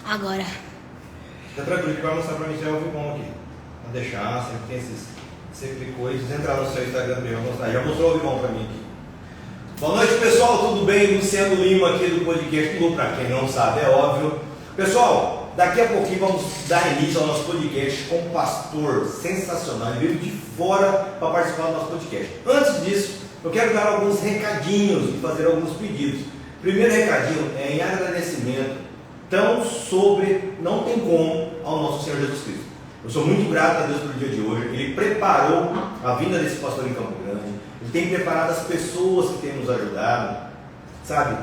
Agora. Fica tranquilo que vai mostrar pra mim se é o bom aqui. Vou deixar, sempre tem esses. Você clicou e entrar no seu Instagram pra eu mostrar. Já mostrou o bom pra mim aqui. Boa noite, pessoal, tudo bem? Luciano Lima aqui do podcast Lu, pra quem não sabe, é óbvio. Pessoal, daqui a pouquinho vamos dar início ao nosso podcast com um pastor sensacional. Ele veio de fora para participar do nosso podcast. Antes disso, eu quero dar alguns recadinhos e fazer alguns pedidos. Primeiro recadinho é em agradecimento tão sobre, não tem como, ao nosso Senhor Jesus Cristo. Eu sou muito grato a Deus pelo dia de hoje. Ele preparou a vinda desse pastor em Campo Grande. Ele tem preparado as pessoas que têm nos ajudado, sabe?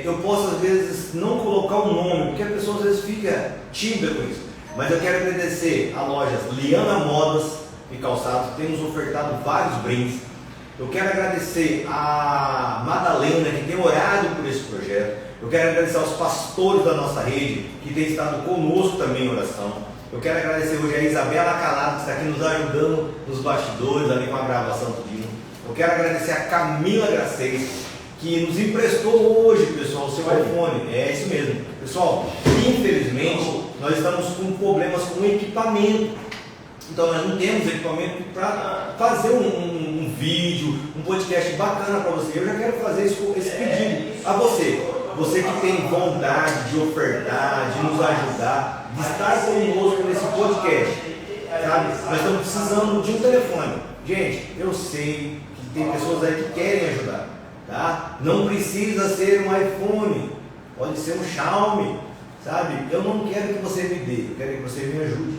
Eu posso às vezes não colocar o nome, porque a pessoa às vezes fica tímida com isso. Mas eu quero agradecer a lojas Liana Modas e Calçados, que tem nos ofertado vários brindes. Eu quero agradecer a Madalena, que tem orado por esse projeto. Eu quero agradecer aos pastores da nossa rede, que tem estado conosco também em oração. Eu quero agradecer hoje a Isabela Calado, que está aqui nos ajudando nos bastidores, ali com a gravação tudinho. Eu quero agradecer a Camila Gracês, que nos emprestou hoje, pessoal, o seu iPhone. É isso mesmo. Pessoal, infelizmente, nós estamos com problemas com o equipamento. Então, nós não temos equipamento para fazer um vídeo, um podcast bacana para você. Eu já quero fazer esse pedido a você. Você que tem vontade de ofertar, de nos ajudar, de estar conosco nesse podcast, sabe? Nós estamos precisando de um telefone. Gente, eu sei que tem pessoas aí que querem ajudar, tá? Não precisa ser um iPhone, pode ser um Xiaomi, sabe? Eu não quero que você me dê, eu quero que você me ajude.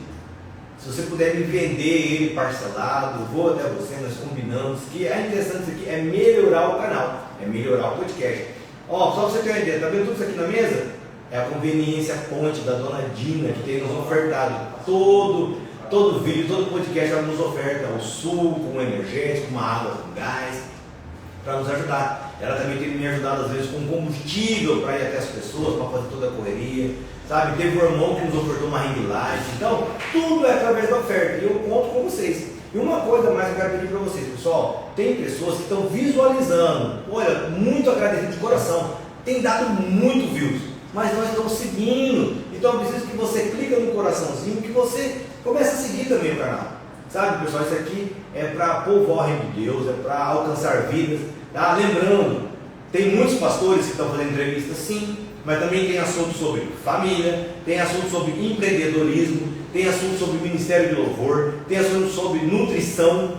Se você puder me vender ele parcelado, eu vou até você, nós combinamos que a intenção disso aqui é melhorar o canal, é melhorar o podcast. Ó, só para você ter uma ideia, tá vendo tudo isso aqui na mesa? É a conveniência ponte da dona Dina, que tem nos ofertado todo vídeo, todo podcast, ela nos oferta um suco, um energético, uma água com gás, para nos ajudar. Ela também tem me ajudado às vezes com combustível para ir até as pessoas, para fazer toda a correria, sabe? Teve um irmão que nos ofertou uma ring light. Então, tudo é através da oferta e eu conto com vocês. E uma coisa mais que eu quero pedir para vocês, pessoal, tem pessoas que estão visualizando, olha, muito agradecido de coração, tem dado muito views, mas nós estamos seguindo. Então eu preciso que você clique no coraçãozinho, que você comece a seguir também o canal, sabe, pessoal? Isso aqui é para povoar o reino de Deus, é para alcançar vidas, tá? Lembrando, tem muitos pastores que estão fazendo entrevistas, sim, mas também tem assuntos sobre família, tem assuntos sobre empreendedorismo, tem assuntos sobre ministério de louvor, tem assuntos sobre nutrição,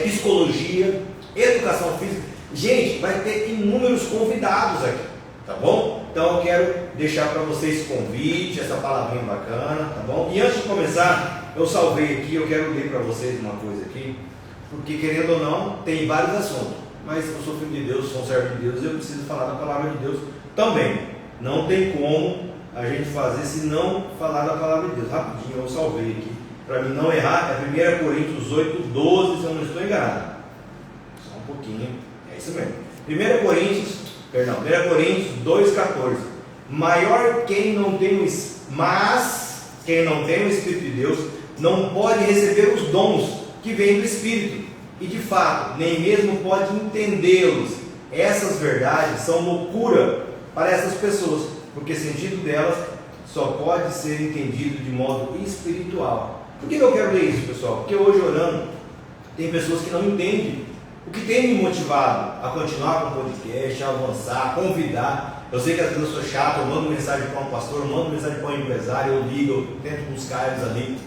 psicologia, educação física. Gente, vai ter inúmeros convidados aqui, tá bom? Então eu quero deixar para vocês esse convite, essa palavrinha bacana, tá bom? E antes de começar, eu salvei aqui, eu quero ler para vocês uma coisa aqui, porque querendo ou não, tem vários assuntos, mas eu sou filho de Deus, sou um servo de Deus, eu preciso falar da palavra de Deus também. Não tem como a gente fazer se não falar da palavra de Deus. Rapidinho, eu salvei aqui, para mim não errar, é 1 Coríntios 8:12, se eu não estou enganado. Só um pouquinho, é isso mesmo. 1 Coríntios 2:14. Maior quem não tem mas quem não tem o Espírito de Deus não pode receber os dons que vêm do Espírito, e de fato, nem mesmo pode entendê-los. Essas verdades são loucura para essas pessoas, porque o sentido delas só pode ser entendido de modo espiritual. Por que eu quero ler isso, pessoal? Porque hoje, orando, tem pessoas que não entendem o que tem me motivado a continuar com o podcast, a avançar, a convidar. Eu sei que às vezes eu sou chato, eu mando mensagem para um pastor, eu mando mensagem para um empresário, eu ligo, eu tento buscar eles ali,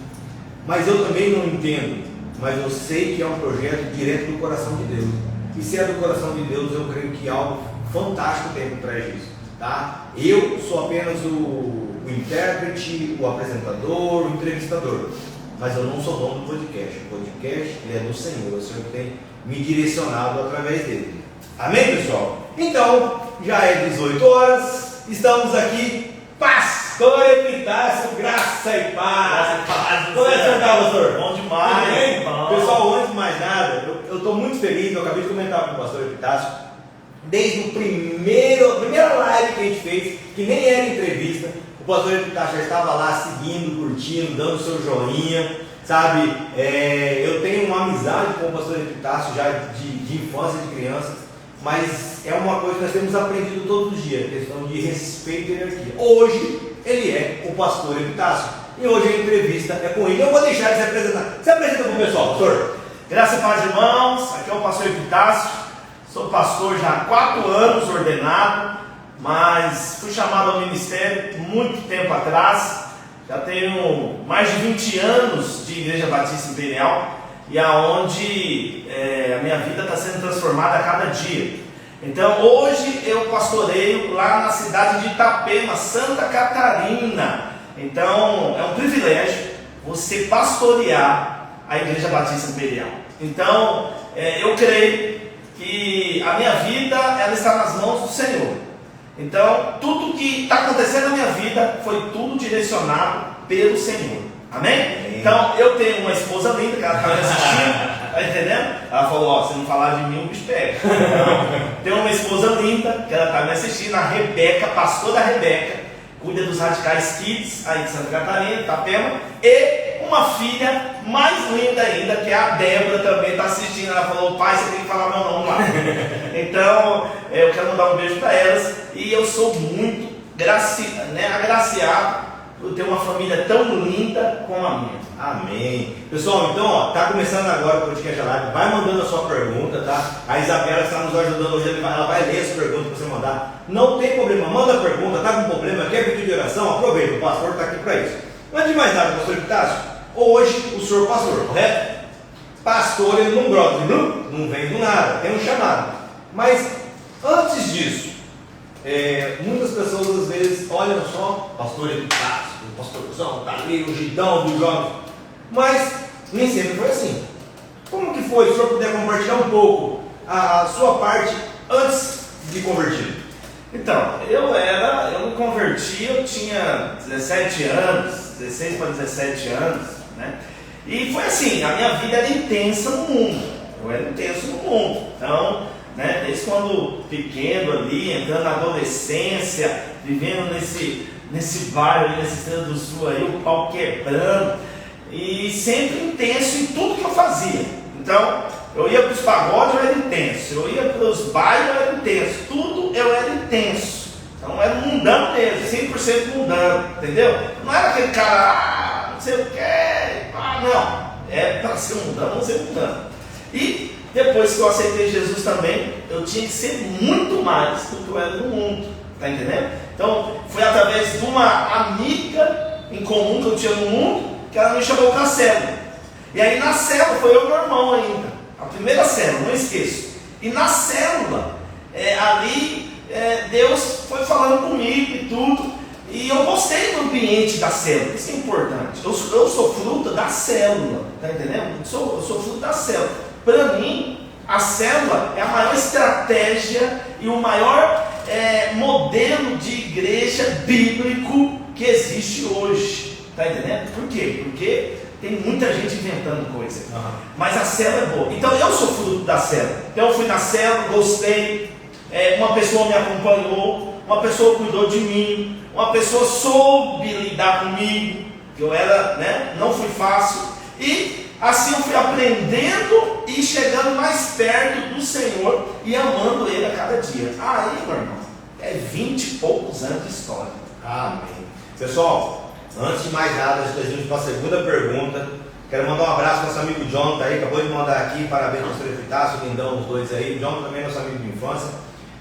mas eu também não entendo, mas eu sei que é um projeto direto do coração de Deus, e se é do coração de Deus, eu creio que algo fantástico tem por trás disso. Tá? Eu sou apenas o intérprete, o apresentador, o entrevistador, mas eu não sou dono do podcast. O podcast ele é do Senhor, o Senhor tem me direcionado através dele. Amém, pessoal? Então, já é 18 horas, estamos aqui, pastor Epitácio, graça e paz. Como é que você está, pastor? Bom demais. Bom. Pessoal, antes de mais nada, eu estou muito feliz, eu acabei de comentar com o pastor Epitácio. Desde a primeira live que a gente fez, que nem era entrevista, o pastor Epitácio já estava lá seguindo, curtindo, dando seu joinha, sabe? Eu tenho uma amizade com o pastor Epitácio já de infância, de crianças, mas é uma coisa que nós temos aprendido todos os dias, questão de respeito e hierarquia. Hoje, ele é o pastor Epitácio. E hoje a entrevista é com ele. Eu vou deixar ele se apresentar. Se apresenta para o pessoal, pastor. Graças a Deus, irmãos. Aqui é o pastor Epitácio. Sou pastor já há 4 anos ordenado, mas fui chamado ao ministério muito tempo atrás. Já tenho mais de 20 anos de Igreja Batista Imperial, e aonde a minha vida está sendo transformada a cada dia. Então hoje eu pastoreio lá na cidade de Itapema, Santa Catarina. Então é um privilégio você pastorear a Igreja Batista Imperial. Então eu creio que a minha vida ela está nas mãos do Senhor. Então tudo que está acontecendo na minha vida foi tudo direcionado pelo Senhor. Amém? Então eu tenho uma esposa linda que ela está me assistindo, tá entendendo? Ela falou, ó, se não falar de mim, o bicho pega. Então, tenho uma esposa linda que ela está me assistindo, a Rebeca, pastora Rebeca, cuida dos Radicais Kids aí de Santa Catarina, Itapema, e uma filha mais linda ainda, que é a Débora, também está assistindo. Ela falou, pai, você tem que falar meu nome lá. Então eu quero mandar um beijo para elas, e eu sou muito agraciado por ter uma família tão linda como a minha. Amém. Pessoal, então, ó, tá começando agora o podcast live. Vai mandando a sua pergunta, tá? A Isabela está nos ajudando hoje, ela vai ler as perguntas que você mandar. Não tem problema, manda a pergunta, tá com problema, quer pedir de oração? Aproveita, o pastor está aqui para isso. Antes de mais nada, pastor Epitácio, hoje o senhor pastor, correto? Pastor, ele não brota, não vem do nada, tem um chamado. Mas antes disso, muitas pessoas às vezes olham só pastor Epitácio, o pastorzão tá ali, o gitão dos jovens, mas nem sempre foi assim. Como que foi? Se o senhor puder compartilhar um pouco a sua parte antes de convertido? Então, eu me converti, eu tinha 17 anos, 16 para 17 anos, né? E foi assim, a minha vida era intensa no mundo, eu era intenso no mundo. Então, né, desde quando pequeno ali, entrando na adolescência, vivendo nesse bairro, nesse Estrela do Sul aí, o pau quebrando, e sempre intenso em tudo que eu fazia. Então, eu ia para os pagodes, eu era intenso, eu ia para os bairros, eu era intenso, tudo eu era intenso. Então era mundano mesmo, 100% mundano, entendeu? Não era aquele cara, não sei o que, não. É para ser mundano, vamos ser mundano. E depois que eu aceitei Jesus também, eu tinha que ser muito mais do que eu era no mundo, tá entendendo? Então foi através de uma amiga em comum que eu tinha no mundo, que ela me chamou para a célula. E aí na célula, foi eu e meu irmão ainda, a primeira célula, não esqueço. E na célula, Deus foi falando comigo e tudo, e eu gostei do ambiente da célula. Isso é importante. Eu sou fruto da célula, tá entendendo? Eu sou fruto da célula. Para mim, a célula é a maior estratégia e o maior modelo de igreja bíblico que existe hoje, tá entendendo? Por quê? Porque tem muita gente inventando coisa, mas a célula é boa. Então eu sou fruto da célula. Então eu fui na célula, gostei, uma pessoa me acompanhou, uma pessoa cuidou de mim, uma pessoa soube lidar comigo, que eu era, não fui fácil, e assim eu fui aprendendo e chegando mais perto do Senhor e amando Ele a cada dia. Aí, meu irmão, 20 e poucos anos de história. Amém. Pessoal, antes de mais nada, antes de para a segunda pergunta, quero mandar um abraço para nosso amigo Jonathan aí, acabou de mandar aqui, parabéns ao pastor Epitácio, lindão os dois aí. O Jonathan também é nosso amigo de infância.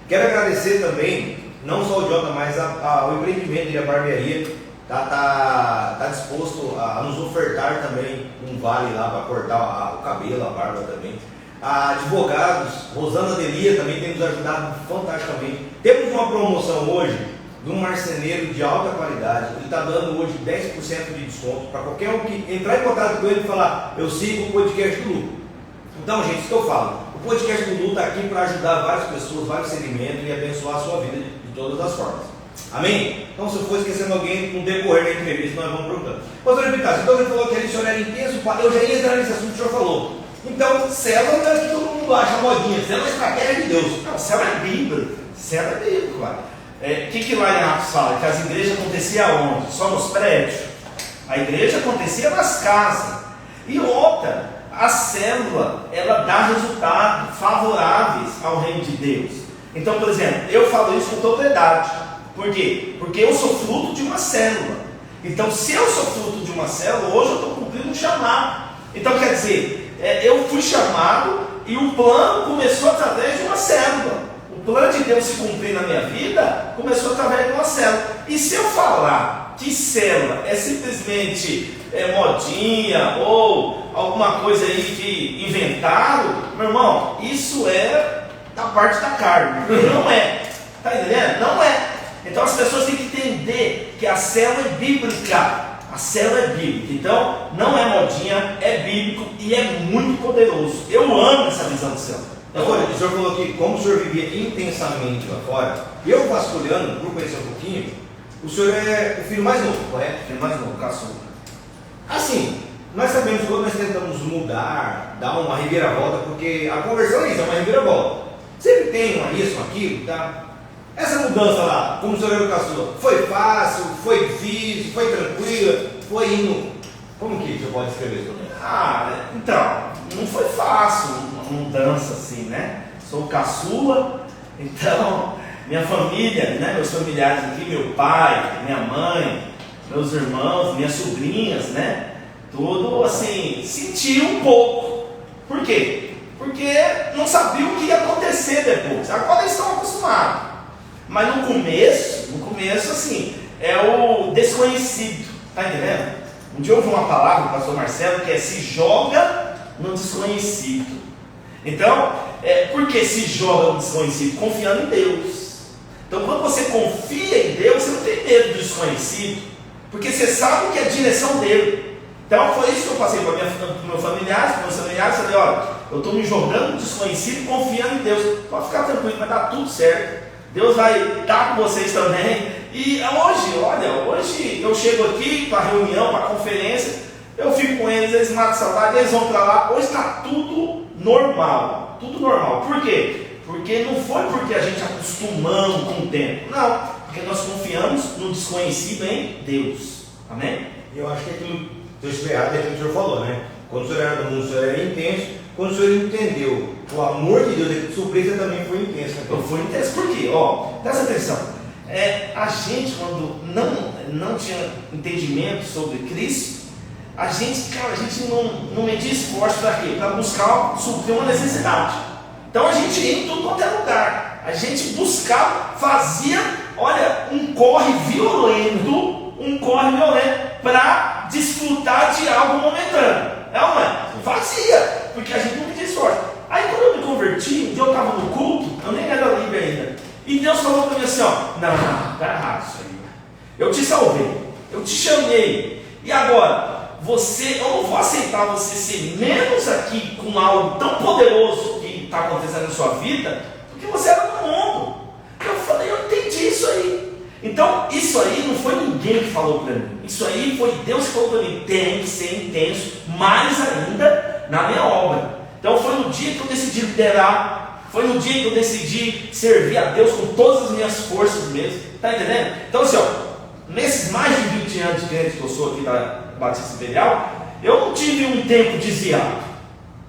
Quero agradecer também, não só o Jonathan, mas ao empreendimento e a barbearia, tá disposto a nos ofertar também um vale lá para cortar o cabelo, a barba também. Advogados, Rosana Delia também tem nos ajudado fantasticamente. Temos uma promoção hoje de um marceneiro de alta qualidade. Ele está dando hoje 10% de desconto para qualquer um que entrar em contato com ele e falar: eu sigo o podcast do Lu. Então, gente, isso que eu falo, o podcast do Lu está aqui para ajudar várias pessoas, vários segmentos e abençoar a sua vida de todas as formas. Amém? Então, se eu for esquecendo alguém no decorrer da entrevista, nós vamos perguntando. Pastor Epitácio, então você falou que o senhor era intenso, eu já ia entrar nesse assunto que o senhor falou. Então, célula não é que todo mundo acha modinha, célula é estratégia de Deus. Não, célula é Bíblia, célula é Bíblia, claro. O que lá em Atos fala? Que as igrejas aconteciam onde? Só nos prédios? A igreja acontecia nas casas. E outra, a célula, ela dá resultados favoráveis ao reino de Deus. Então, por exemplo, eu falo isso com propriedade. Por quê? Porque eu sou fruto de uma célula. Então, se eu sou fruto de uma célula, hoje eu estou cumprindo um chamado. Então, quer dizer, eu fui chamado e o plano começou através de uma célula. O plano de Deus se cumprir na minha vida começou através de uma célula. E se eu falar que célula é simplesmente modinha ou alguma coisa aí que inventaram, meu irmão, isso é da parte da carne. Não é. Está entendendo? Não é. Então as pessoas têm que entender que a célula é bíblica. A célula é bíblica. Então não é modinha, é bíblico e é muito poderoso. Eu amo essa visão do céu. Agora, o senhor falou que como o senhor vivia intensamente lá fora, eu vasculhando, por conhecer um pouquinho, o senhor é o filho mais novo, correto? Filho mais novo, caçula. Assim, nós sabemos que nós tentamos mudar, dar uma reviravolta, porque a conversão é isso, é uma reviravolta. Sempre tem isso, aquilo, tá? Essa mudança lá, como o senhor era o caçula, foi fácil, foi difícil, foi tranquila, foi indo. Como que o senhor pode escrever isso? Então, não foi fácil uma mudança assim, né? Sou caçula, então minha família, né? Meus familiares aqui, meu pai, minha mãe, meus irmãos, minhas sobrinhas, né? Tudo assim, sentiu um pouco. Por quê? Porque não sabia o que ia acontecer depois. Agora eles estão acostumados. Mas no começo assim, é o desconhecido. Tá entendendo? Um dia eu ouvi uma palavra do pastor Marcelo que é se joga no desconhecido. Então, por que se joga no desconhecido? Confiando em Deus. Então quando você confia em Deus, você não tem medo do desconhecido, porque você sabe que é a direção dele. Então foi isso que eu passei para meus familiares, falei, olha, eu estou me jogando no desconhecido, confiando em Deus. Pode ficar tranquilo, vai dar tudo certo. Deus vai estar com vocês também. E hoje eu chego aqui para reunião, para conferência, eu fico com eles matam saudade, eles vão para lá. Hoje está tudo normal, Por quê? Porque não foi porque a gente acostumamos com o tempo, não, porque nós confiamos no desconhecido em Deus. Amém? Eu acho que aquilo que eu esperava é aquilo que o senhor falou, né? Quando o senhor era do mundo, o senhor era intenso. Quando o senhor entendeu o amor de Deus, a surpresa também foi intensa. Eu fui intenso, por quê? Presta atenção. A gente, quando não tinha entendimento sobre Cristo, a gente não media esforço para quê? Para buscar suprir uma necessidade. Então a gente ia em tudo quanto é lugar. A gente buscava, fazia, um corre violento para desfrutar de algo momentâneo. Não é? Fazia, porque a gente não media esforço. Aí quando eu me converti, eu estava no culto, eu nem era livre ainda. E Deus falou para mim assim, não, está errado isso aí. Eu te salvei, eu te chamei. E agora, eu não vou aceitar você ser menos aqui com algo tão poderoso que está acontecendo na sua vida, porque você era do mundo. Eu falei, eu entendi isso aí. Então, isso aí não foi ninguém que falou para mim. Isso aí foi Deus que falou para mim. Tem que ser intenso, mais ainda na minha obra. Então, foi no dia que eu decidi liderar. Foi no dia que eu decidi servir a Deus com todas as minhas forças mesmo. Está entendendo? Então, assim, nesses mais de 20 anos de crente que eu sou aqui da Batista Imperial, eu não tive um tempo desviado.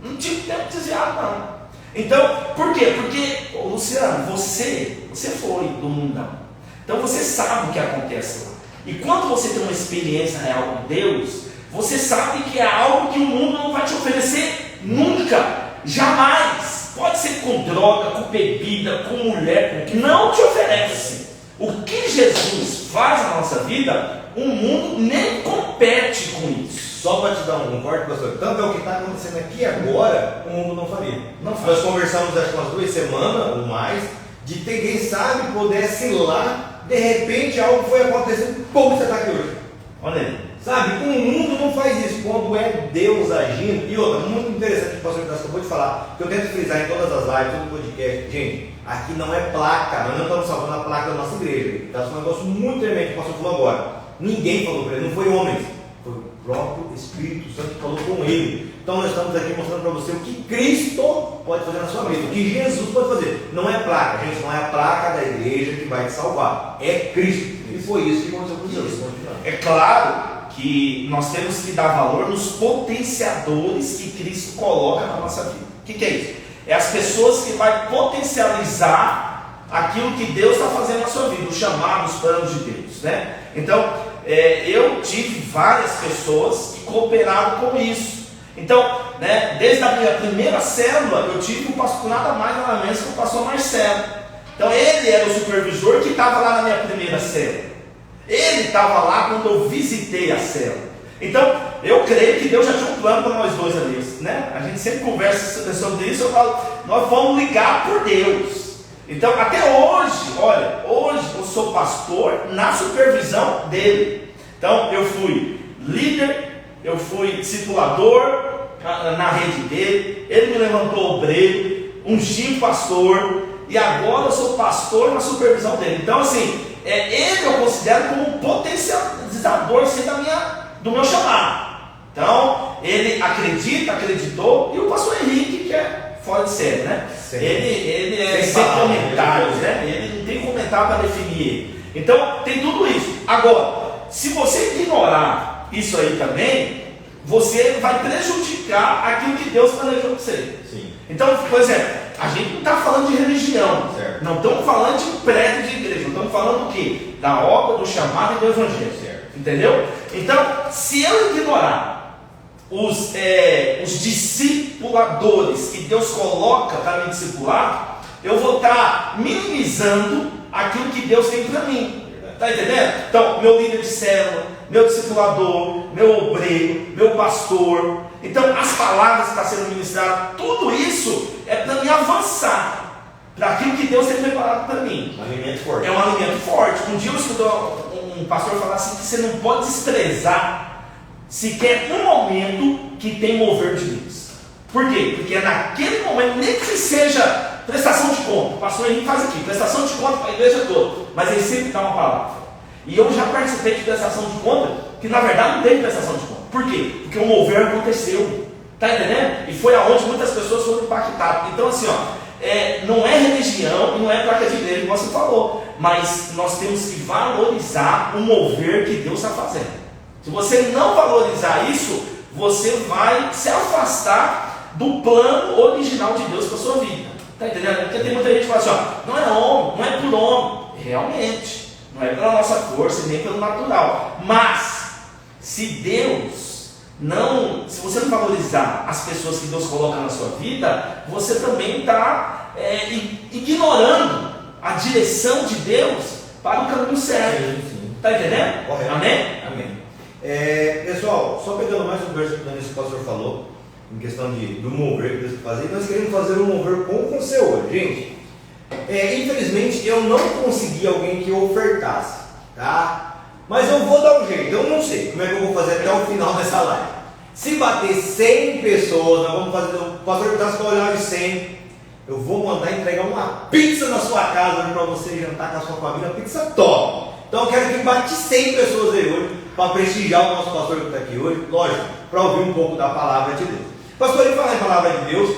Não tive tempo desviado, não. Então, por quê? Porque, Luciano, você foi do mundão. Então você sabe o que acontece lá. E quando você tem uma experiência real com Deus, você sabe que é algo que o mundo não vai te oferecer nunca, jamais. Pode ser com droga, com bebida, com mulher, com que não te oferece. O que Jesus faz na nossa vida, o mundo nem compete com isso. Só para te dar um corte, pastor, tanto é o que está acontecendo aqui agora, o mundo não faria. Não faz. Nós conversamos acho que umas 2 semanas ou mais, de ter, quem sabe, pudesse ir lá. De repente algo foi acontecendo, como você está aqui hoje? Olha aí. Sabe, o mundo não faz isso, quando é Deus agindo. E outra, muito interessante que o pastor Inácio acabou de falar, que eu tento frisar em todas as lives, todo podcast. Gente, aqui não é placa, nós não estamos salvando a placa da nossa igreja. Está um negócio muito tremendo que o pastor falou agora. Ninguém falou para ele, não foi homens, foi o próprio Espírito Santo que falou com ele. Então nós estamos aqui mostrando para você o que Cristo pode fazer na sua vida, o que Jesus pode fazer. Não é placa, gente, não é a placa da igreja que vai te salvar, é Cristo. E foi isso que aconteceu com Jesus. É claro que nós temos que dar valor nos potenciadores que Cristo coloca na nossa vida. O que é isso? É as pessoas que vai potencializar aquilo que Deus está fazendo na sua vida, os chamados, os planos de Deus, né? Então, eu tive várias pessoas que cooperaram com isso. Então, né, desde a minha primeira célula, eu tive um pastor, nada mais nada menos que o pastor Marcelo. Então, ele era o supervisor que estava lá na minha primeira célula. Ele estava lá quando eu visitei a célula. Então, eu creio que Deus já tinha um plano para nós dois ali, né? A gente sempre conversa sobre isso, eu falo, nós vamos ligar por Deus. Então, até hoje, olha, hoje eu sou pastor na supervisão dele. Então, eu fui líder, eu fui discipulador na rede dele, ele me levantou obreiro, ungiu pastor, e agora eu sou pastor na supervisão dele. Então, assim, ele eu considero como um potencializador assim, do meu chamado. Então, ele acreditou, e o pastor Henrique, que é fora de série, né? Ele é sem comentários, né? Ele não tem comentário para definir ele. Então, tem tudo isso. Agora, se você ignorar isso aí também, você vai prejudicar aquilo que Deus planejou para você. Sim. Então, por exemplo, a gente não está falando de religião, certo. Não estamos falando de prédio de igreja, não estamos falando do quê? Da obra, do chamado e do evangelho, certo. Entendeu? Então, se eu ignorar os discipuladores que Deus coloca para me discipular, eu vou estar minimizando aquilo que Deus tem para mim. Está entendendo? Então, meu líder de célula, meu discipulador, meu obreiro, meu pastor. Então, as palavras que estão sendo ministradas, tudo isso é para me avançar para aquilo que Deus tem preparado para mim. Um alimento forte. É um alimento forte. Um dia eu escutei um pastor falar assim, que você não pode desprezar sequer um momento que tem mover de Deus. Por quê? Porque é naquele momento, nem que seja prestação de conta, o pastor Henrique faz aqui, prestação de conta para a igreja toda, mas ele sempre dá uma palavra. E eu já participei de prestação de conta, que na verdade não teve prestação de conta. Por quê? Porque o mover aconteceu. Está entendendo? E foi aonde muitas pessoas foram impactadas. Então assim, não é religião e não é placa de igreja, como você falou, mas nós temos que valorizar o mover que Deus está fazendo. Se você não valorizar isso, você vai se afastar do plano original de Deus para a sua vida. Está entendendo? Porque tem muita gente que fala assim, não é homem, não é por homem. Realmente, não é pela nossa força nem pelo natural. Mas, se você não valorizar as pessoas que Deus coloca na sua vida, você também está ignorando a direção de Deus para o caminho certo. Está entendendo? Correto. Amém? Amém. Pessoal, só pegando mais um verso que o pastor falou, em questão do mover que Deus quer fazer, nós queremos fazer um mover com você hoje, gente. Infelizmente eu não consegui alguém que ofertasse, tá? Mas eu vou dar um jeito, eu não sei como é que eu vou fazer até o final dessa live. Se bater 100 pessoas, nós vamos fazer, o pastor está com olhar de 100, eu vou mandar entregar uma pizza na sua casa para você jantar com a sua família, uma pizza top. Então eu quero que bate 100 pessoas aí hoje, para prestigiar o nosso pastor que está aqui hoje, lógico, para ouvir um pouco da palavra de Deus. Pastor, ele fala em palavra de Deus.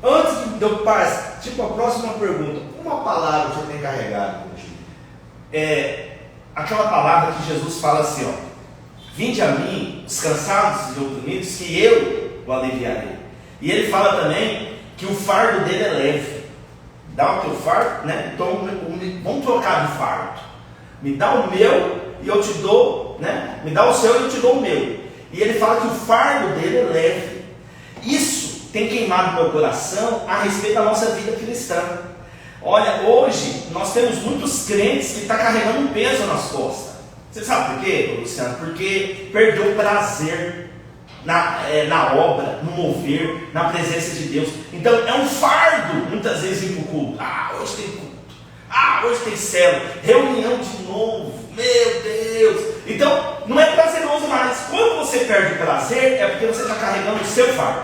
Antes de eu partir para a próxima pergunta, uma palavra que você tem carregado contigo? Aquela palavra que Jesus fala assim, vinde a mim, os cansados e oprimidos, que eu o aliviarei. E ele fala também que o fardo dele é leve. Dá o teu fardo, né? Então, vamos trocar de fardo. Me dá o meu e eu te dou, né? Me dá o seu e eu te dou o meu. E ele fala que o fardo dele é leve. Isso tem queimado meu coração a respeito da nossa vida cristã. Olha, hoje nós temos muitos crentes que estão carregando um peso nas costas. Você sabe por quê, Luciano? Porque perdeu o prazer na obra, no mover, na presença de Deus. Então é um fardo muitas vezes ir para o culto. Hoje tem culto. Hoje tem célula, reunião de novo, meu Deus. Então, não é prazeroso mais. Quando você perde o prazer, é porque você está carregando o seu fardo.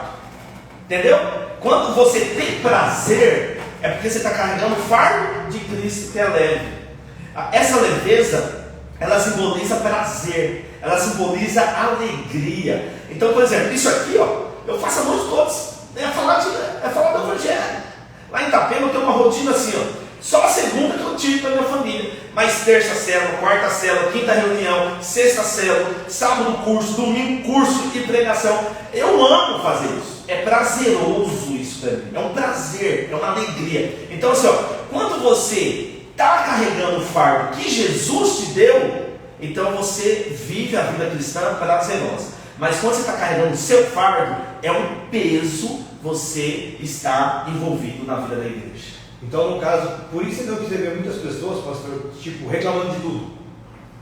Entendeu? Quando você tem prazer, é porque você está carregando o fardo de Cristo que é leve. Essa leveza, ela simboliza prazer, ela simboliza alegria. Então, por exemplo, isso aqui, eu faço a noite todos. É falar do Evangelho. Lá em Itapema eu tenho uma rotina assim, só a segunda que eu tive para minha família. Mas terça célula, quarta célula, quinta reunião, sexta célula, sábado curso, domingo curso e pregação. Eu amo fazer isso. É prazeroso isso para mim. É um prazer, é uma alegria. Então assim, quando você está carregando o fardo que Jesus te deu, então você vive a vida cristã prazerosa. Mas quando você está carregando o seu fardo, é um peso você estar envolvido na vida da igreja. Então, no caso, por isso então que você vê muitas pessoas, pastor, tipo, reclamando de tudo.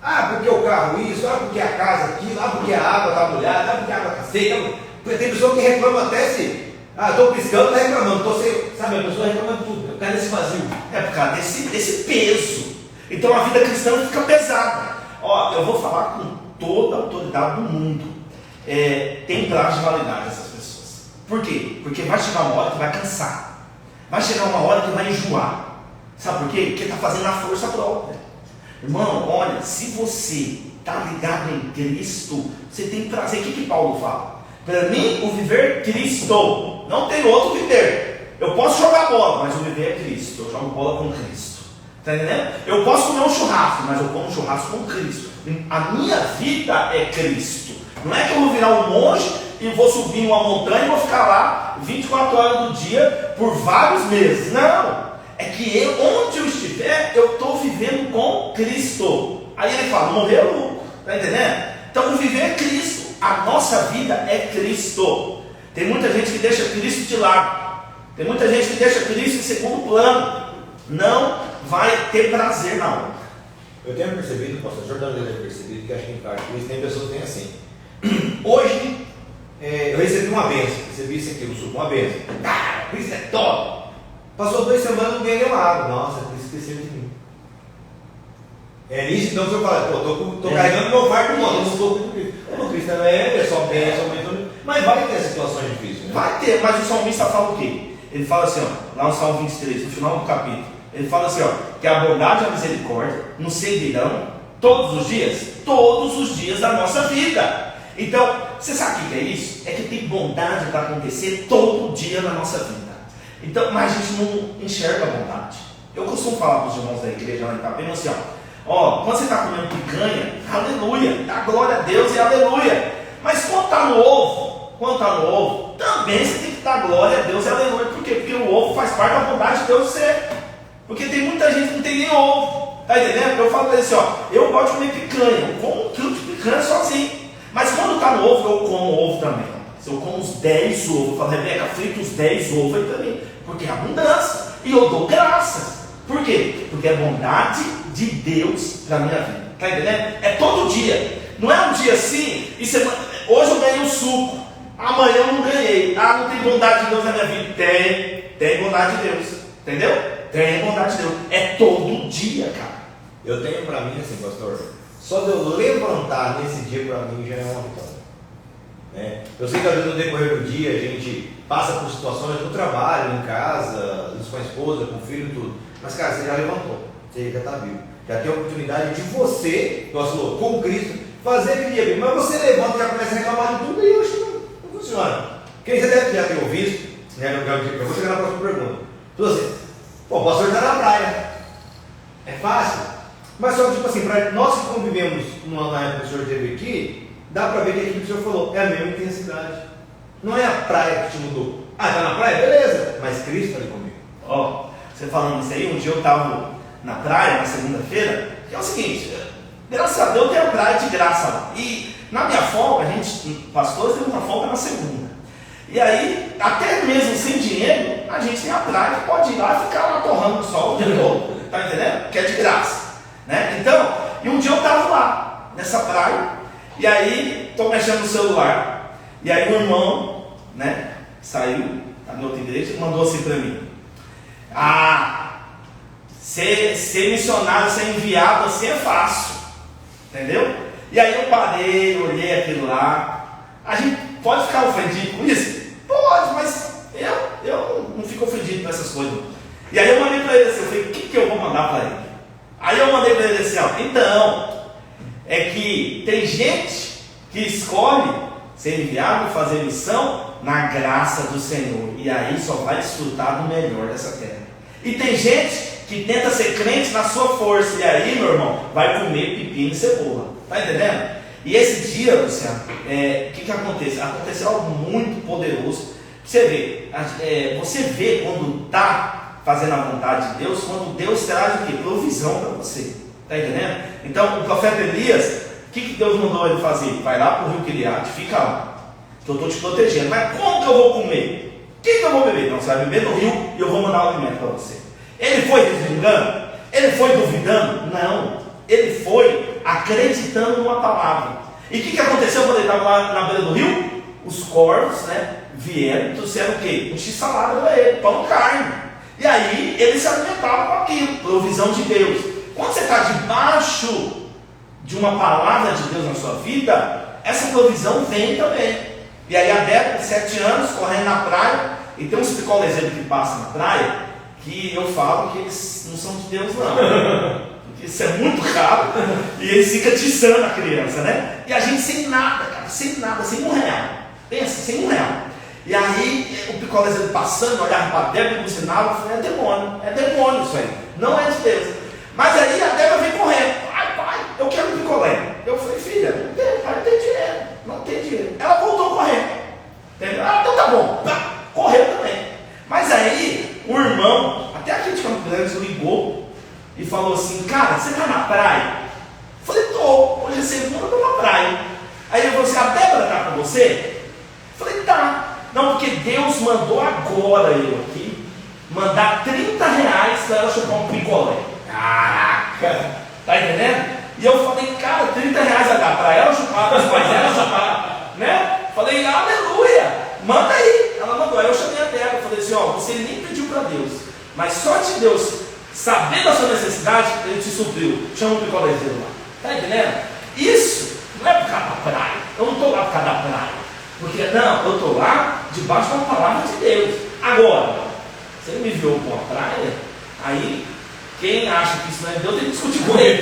Ah, porque o carro isso, ah, porque a casa aquilo, ah, porque a água está molhada, ah, porque a água está seca. Tem pessoa que reclama até se, estou piscando, está reclamando, estou sem, sabe, a pessoa reclama de tudo, é por causa desse vazio. É por causa desse peso. Então a vida cristã fica pesada. Ó, eu vou falar com toda a autoridade do mundo. Tem prazo de validade essas pessoas. Por quê? Porque vai chegar uma hora que vai cansar. Vai chegar uma hora que vai enjoar. Sabe por quê? Porque está fazendo a força própria. Irmão, olha, se você está ligado em Cristo, você tem prazer. O que Paulo fala? Para mim, o viver é Cristo. Não tem outro viver. Eu posso jogar bola, mas o viver é Cristo. Eu jogo bola com Cristo. Está entendendo? Eu posso comer um churrasco, mas eu como um churrasco com Cristo. A minha vida é Cristo. Não é que eu vou virar um monge e vou subir uma montanha e vou ficar lá 24 horas do dia por vários meses. Não. É que onde eu estiver, eu estou vivendo com Cristo. Aí ele fala, morrer é louco. Está entendendo? Então o viver é Cristo. A nossa vida é Cristo. Tem muita gente que deixa Cristo de lado. Tem muita gente que deixa Cristo em segundo plano. Não vai ter prazer na obra. Eu tenho percebido, pastor Jordão deve ter percebido, que acho que em parte tem pessoas que têm assim. Hoje, eu recebi uma benção, recebi isso aqui no sul, uma benção. Ah, Cristo é top! Passou 2 semanas, não ganhei uma água. Nossa, Cristo esqueceu de mim. É nisso, então, se eu falar, estou carregando meu fardo, não estou com Cristo. O Cristo não é só benção, mas vai ter situações difíceis. Né? Vai ter, mas o salmista fala o quê? Ele fala assim, ó, lá no Salmo 23, no final do capítulo, ele fala assim, ó, que a bondade e a misericórdia nos seguirão todos os dias da nossa vida. Então, você sabe o que é isso? É que tem bondade para acontecer todo dia na nossa vida. Então, mas a gente não enxerga a bondade. Eu costumo falar para os irmãos da igreja lá em Itapema assim, ó, quando você está comendo picanha, aleluia, dá glória a Deus e aleluia. Mas quando está no ovo, também você tem que dar glória a Deus e aleluia. Por quê? Porque o ovo faz parte da vontade de Deus ser. Porque tem muita gente que não tem nem ovo. Está entendendo? Eu falo para ele assim, ó, eu gosto de comer picanha, eu como 1 quilo de picanha sozinho. Mas quando está no ovo, eu como ovo também. Se eu como uns 10 ovos, eu falo, Rebeca, frita os 10 ovos aí também. Porque é abundância. E eu dou graças. Por quê? Porque é bondade de Deus para a minha vida. Está entendendo? É todo dia. Não é um dia assim, e semana, hoje eu ganhei um suco, amanhã eu não ganhei. Ah, não tem bondade de Deus na minha vida. Tem bondade de Deus. Entendeu? Tem bondade de Deus. É todo dia, cara. Eu tenho para mim assim, pastor, só de eu levantar nesse dia para mim já é uma vitória. Né? Eu sei que às vezes no decorrer do dia a gente passa por situações no trabalho, em casa, às vezes com a esposa, com o filho e tudo. Mas cara, você já levantou, você já está vivo. Já tem a oportunidade de você, falou, com Cristo, fazer aquele dia. Mas você levanta e já começa a reclamar de tudo e hoje não funciona. Quem você deve já ter ouvido, né? Eu vou chegar na próxima pergunta. Então assim, pô, o pastor está na praia. É fácil. Mas só que tipo assim, para nós que convivemos na época que o senhor esteve aqui, dá para ver que aquilo que o senhor falou é a mesma intensidade. Não é a praia que te mudou. Ah, está na praia? Beleza. Mas Cristo está ali comigo. Ó, você falando isso aí, um dia eu estava na praia, na segunda-feira, que é o seguinte, graças a Deus tem a praia de graça lá. E na minha folga, a gente, pastores, tem uma folga na segunda. E aí, até mesmo sem dinheiro, a gente tem a praia que pode ir lá e ficar lá torrando o sol o dia todo. Tá entendendo? Que é de graça. Né? Então, e um dia eu estava lá, nessa praia, e aí estou mexendo no celular. E aí o irmão, né, saiu, tá na outra igreja, mandou assim para mim. Ser missionário, ser enviado assim é fácil, entendeu? E aí eu parei, olhei aquilo lá. A gente pode ficar ofendido com isso? Pode, mas eu não fico ofendido com essas coisas. E aí eu mandei para ele assim, eu falei, o que eu vou mandar para ele? Aí eu mandei para ele assim, ó, então, é que tem gente que escolhe ser enviado e fazer missão na graça do Senhor, e aí só vai desfrutar do melhor dessa terra. E tem gente que tenta ser crente na sua força, e aí, meu irmão, vai comer pepino e cebola. Tá entendendo? E esse dia, Luciano, o que acontece? Aconteceu algo muito poderoso. Você vê quando tá fazendo a vontade de Deus, quando Deus traz o quê? Provisão para você. Está entendendo? Então, o profeta Elias, o que Deus mandou ele fazer? Vai lá para o rio Quiriate, fica lá, que eu estou te protegendo. Mas como que eu vou comer? O que eu vou beber? Não, você vai beber no rio e eu vou mandar o alimento para você. Ele foi desligando? Ele foi duvidando? Não. Ele foi acreditando numa palavra. E o que aconteceu quando ele estava lá na beira do rio? Os corvos, né, vieram e trouxeram o quê? Um x-salada para ele, pão, carne. E aí ele se alimentava com aquilo, provisão de Deus. Quando você está debaixo de uma palavra de Deus na sua vida, essa provisão vem também. E aí a Débora, de 7 anos, correndo na praia, e tem uns picolezeiros que passam na praia, que eu falo que eles não são de Deus não, porque isso é muito raro, e eles ficam atiçando a criança, né? E a gente sem nada, cara, sem R$1, pensa, sem R$1. E aí o picolezeiro passando, olhava para a Débora e buzinava, eu falei, é demônio isso aí, não é de Deus. Mas aí a Débora vem correndo, pai, eu quero um picolé. Eu falei, filha, não tem dinheiro, não tem dinheiro. Ela voltou correndo, entendeu? Então tá bom, correu também. Mas aí o irmão, até aqui de Campo Grande, ligou e falou assim, cara, você tá na praia? Eu falei, tô, hoje é segunda, eu tô na praia. Aí ele falou assim, a Débora tá com você? Eu falei, tá. Não, porque Deus mandou agora eu aqui mandar R$30 para ela chupar um picolé. Caraca, tá entendendo? E eu falei, cara, R$30 vai dar para ela chupar, para os pais dela chupar, né? Falei, aleluia, manda aí. Ela mandou, aí eu chamei a Débora, falei assim, ó, você nem pediu para Deus, mas só de Deus saber da sua necessidade, ele te supriu. Chama um picolézinho lá, tá entendendo? Isso não é por causa da praia, eu não estou lá por causa da praia. Porque não, eu estou lá debaixo da palavra de Deus. Agora, você me enviou para uma praia, aí quem acha que isso não é Deus tem que discutir com ele.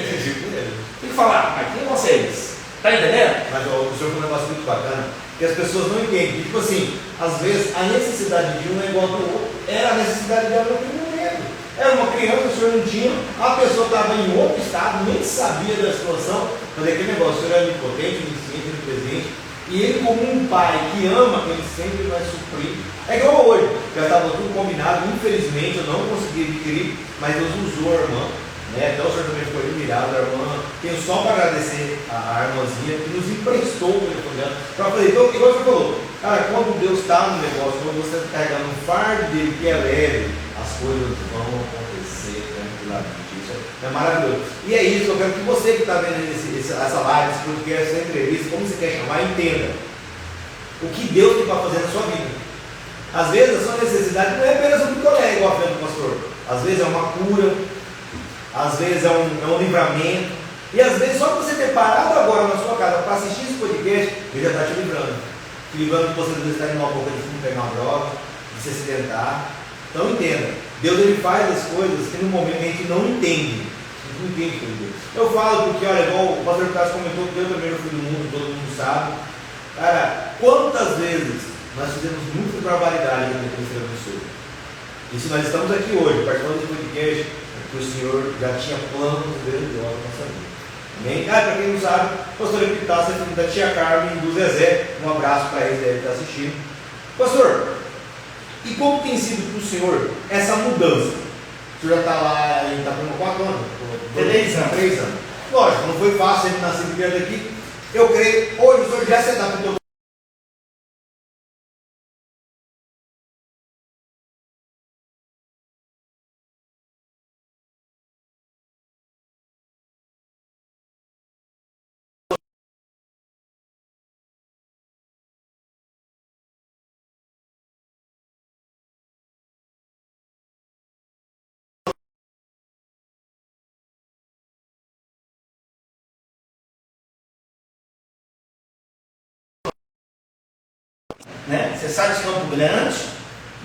Tem que falar, mas quem você é esse? Está entendendo? Mas o senhor falou um negócio muito bacana, que as pessoas não entendem. Tipo assim, às vezes a necessidade de um é igual ao outro, era a necessidade dela naquele momento. Era uma criança, o senhor não tinha, a pessoa estava em outro estado, nem sabia da situação, mas aquele negócio, o senhor é onipotente, onisciente, onipresente. E ele, como um pai que ama, ele sempre vai suprir. É igual hoje, já estava tudo combinado, infelizmente eu não consegui adquirir, mas Deus usou a irmã, né? Então o senhor também ficou admirado, a irmã. Tenho só para agradecer a irmãzinha que nos emprestou o telefone dela. Para fazer, então, igual você falou, cara, quando Deus está no negócio, quando você está carregando um fardo dele que é leve, as coisas vão acontecer tranquilamente. É maravilhoso. E é isso, eu quero que você que está vendo essa live, esse podcast, essa entrevista, como você quer chamar, entenda o que Deus tem para fazer na sua vida. Às vezes a sua necessidade não é apenas um picolé, igual a fé do pastor. Às vezes é uma cura, às vezes é um livramento. E às vezes só você ter parado agora na sua casa para assistir esse podcast, ele já está te livrando. Te livrando de você estar indo uma boca de fumo, pegar uma droga, de se acidentar. Então entenda, Deus ele faz as coisas que no momento a gente não entende. Não entende por Deus. Eu falo porque, olha, igual o pastor Cássio comentou que eu também não fui do mundo, todo mundo sabe. Cara, quantas vezes nós fizemos muita barbaridade na terceira pessoa? E se nós estamos aqui hoje, participando desse podcast, que o Senhor já tinha planos grandiosos na nossa vida. Amém? Para quem não sabe, o pastor Epitácio é filho da tia Carmen e do Zezé. Um abraço para eles, deve estar assistindo. Pastor, e como tem sido para o senhor essa mudança? O senhor já está lá, ele está com 4 anos? 3 anos. 3 anos. Lógico, não foi fácil ele nascer primeiro daqui. Eu creio, hoje o senhor já se adaptou. Né? Você sai de Campo Grande,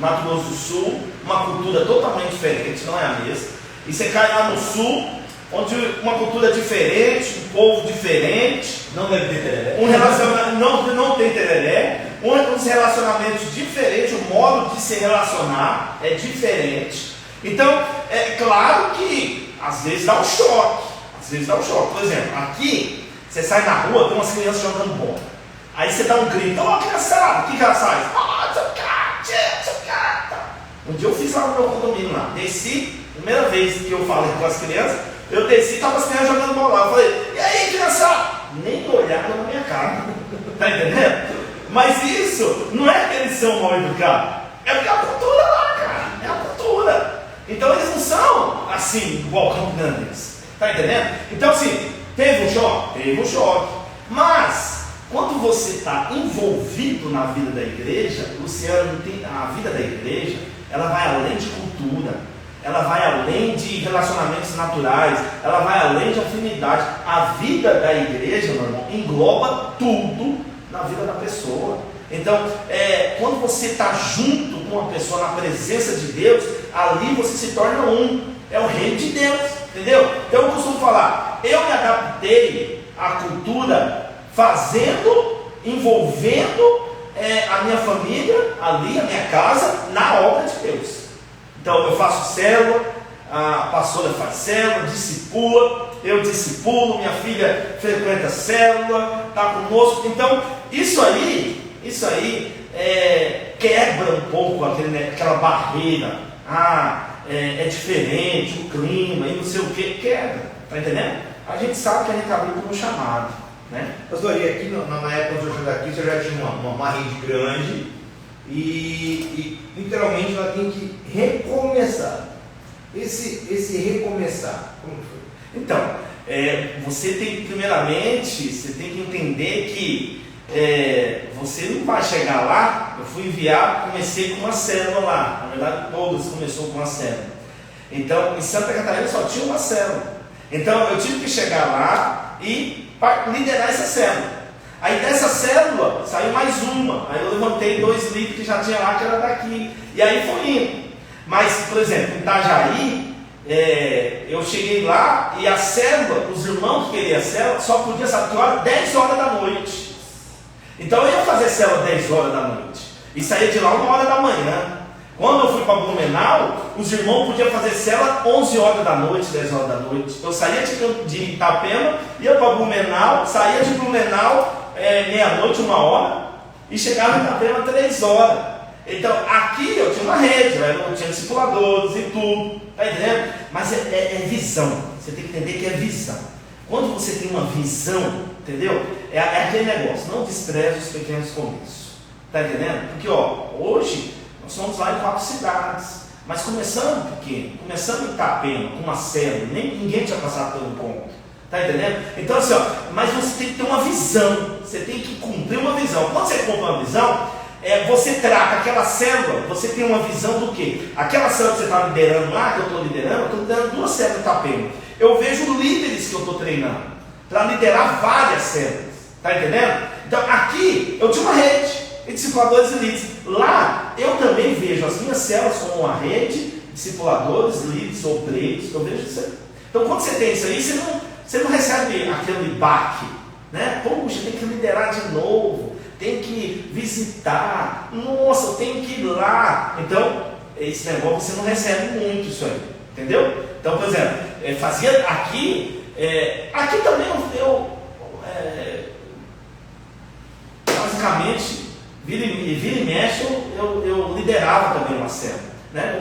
Mato Grosso do Sul, uma cultura totalmente diferente, não é a mesma. E você cai lá no Sul, onde uma cultura diferente, um povo diferente. Não deve ter tereré. Um relacionamento, não tem tereré. Uns relacionamentos diferentes, o modo de se relacionar é diferente. Então, é claro que às vezes dá um choque. Por exemplo, aqui, você sai na rua, tem umas crianças jogando bola. Aí você dá um grito, ó criançada, o que ela faz? Um dia eu fiz lá no meu condomínio lá, desci, primeira vez que eu falei com as crianças, eu desci e estava as crianças jogando bola lá. Eu falei, e aí criança? Nem olharam na minha cara, tá entendendo? Mas isso não é que eles são mal educados, é porque a cultura lá, cara, é a cultura. Então eles não são assim, igual camponeses, tá entendendo? Então assim, teve um choque? Teve um choque. Mas, quando você está envolvido na vida da igreja, Luciano, a vida da igreja, ela vai além de cultura, ela vai além de relacionamentos naturais, ela vai além de afinidade. A vida da igreja, meu irmão, engloba tudo na vida da pessoa. Então, quando você está junto com uma pessoa na presença de Deus, ali você se torna um. É o reino de Deus, entendeu? Então eu costumo falar, eu me adaptei à cultura fazendo, envolvendo a minha família, ali, a minha casa, na obra de Deus. Então eu faço célula, a pastora faz célula, discipula, eu discipulo, minha filha frequenta célula, está conosco. Então isso aí quebra um pouco aquela barreira. É diferente o clima e não sei o que, quebra, tá entendendo? A gente sabe que a gente está ali como chamado, né? Pastor, e aqui na época quando o senhor chegou aqui, você já tinha uma rede grande e literalmente ela tem que recomeçar. Esse recomeçar, como foi? Então, você tem que, primeiramente, você tem que entender que você não vai chegar lá. Eu fui enviado, comecei com uma célula lá, na verdade todos começou com uma célula. Então, em Santa Catarina só tinha uma célula. Então, eu tive que chegar lá e liderar essa célula. Aí dessa célula, saiu mais uma. Aí eu levantei 2 líderes que já tinha lá, que era daqui. E aí foi indo. Mas, por exemplo, em Itajaí, eu cheguei lá e a célula, os irmãos que queriam a célula, só podia, sabe que hora? 10 horas da noite. Então eu ia fazer célula 10 horas da noite. E saía de lá 1 hora da manhã. Quando eu fui para Blumenau, os irmãos podiam fazer célula 11 horas da noite, 10 horas da noite. Eu saía de Itapema, ia para Blumenau, saía de Blumenau meia-noite, 1 hora, e chegava em Itapema 3 horas. Então aqui eu tinha uma rede, eu tinha discipuladores e tudo, tá entendendo? Mas é visão, você tem que entender que é visão. Quando você tem uma visão, entendeu? É aquele negócio, não despreze os pequenos começos, tá entendendo? Porque hoje nós somos lá em 4 cidades, mas começando pequeno, começando em Itapema, com uma célula, ninguém tinha passado pelo ponto, tá entendendo? Então assim, mas você tem que ter uma visão, você tem que cumprir uma visão. Quando você cumpre uma visão, você trata aquela célula, você tem uma visão do quê? Aquela célula que você está liderando lá, que eu estou liderando 2 células em Itapema. Eu vejo líderes que eu estou treinando para liderar várias células, tá entendendo? Então aqui eu tinha uma rede de discipuladores e líderes. Lá eu também vejo as minhas células como uma rede, discipuladores, líderes, obreiros, eu vejo isso aí. Então quando você tem isso aí, você não recebe aquele baque, né? Poxa, tem que liderar de novo, tem que visitar, nossa, eu tenho que ir lá. Então esse negócio você não recebe muito isso aí, entendeu? Então, por exemplo, fazia aqui também eu basicamente, vira e mexe, eu liderava também uma célula, né?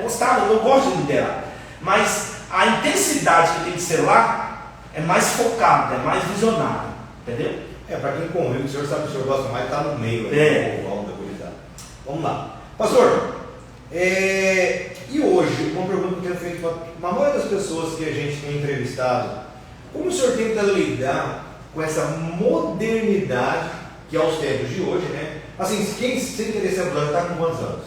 Eu gosto de liderar, mas a intensidade que tem que ser lá é mais focada, é mais visionária, entendeu? Para quem convive, o senhor sabe que o senhor gosta mais, está no meio aí, Vamos lá. Pastor, e hoje, uma pergunta que eu tenho feito para a maioria das pessoas que a gente tem entrevistado, como o senhor tenta lidar com essa modernidade que é os tempos de hoje, né? Assim, quem se interessa por está com quantos anos?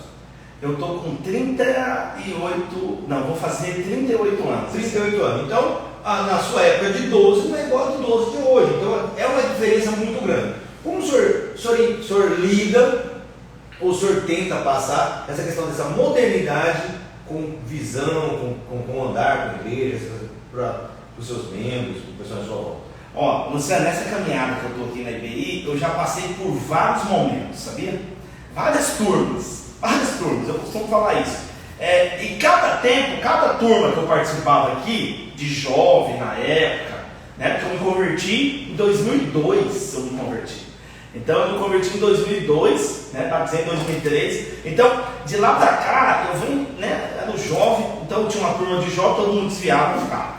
Eu estou com 38, não, vou fazer 38 anos. 38 anos. Então, na sua época de 12 não é igual a de 12 de hoje. Então, é uma diferença muito grande. Como o senhor lida, ou o senhor tenta passar essa questão dessa modernidade com visão, com andar, com igreja, para os seus membros, com o pessoal à sua volta? Luciano, nessa caminhada que eu estou aqui na IBI, eu já passei por vários momentos, sabia? Várias turmas, eu costumo falar isso. E cada turma que eu participava aqui, de jovem na época, né, porque eu me converti em 2002, eu me converti. Então eu me converti em 2002, né, batizei em 2003. Então de lá para cá eu venho, né, era jovem, então eu tinha uma turma de jovem, todo mundo desviado no carro.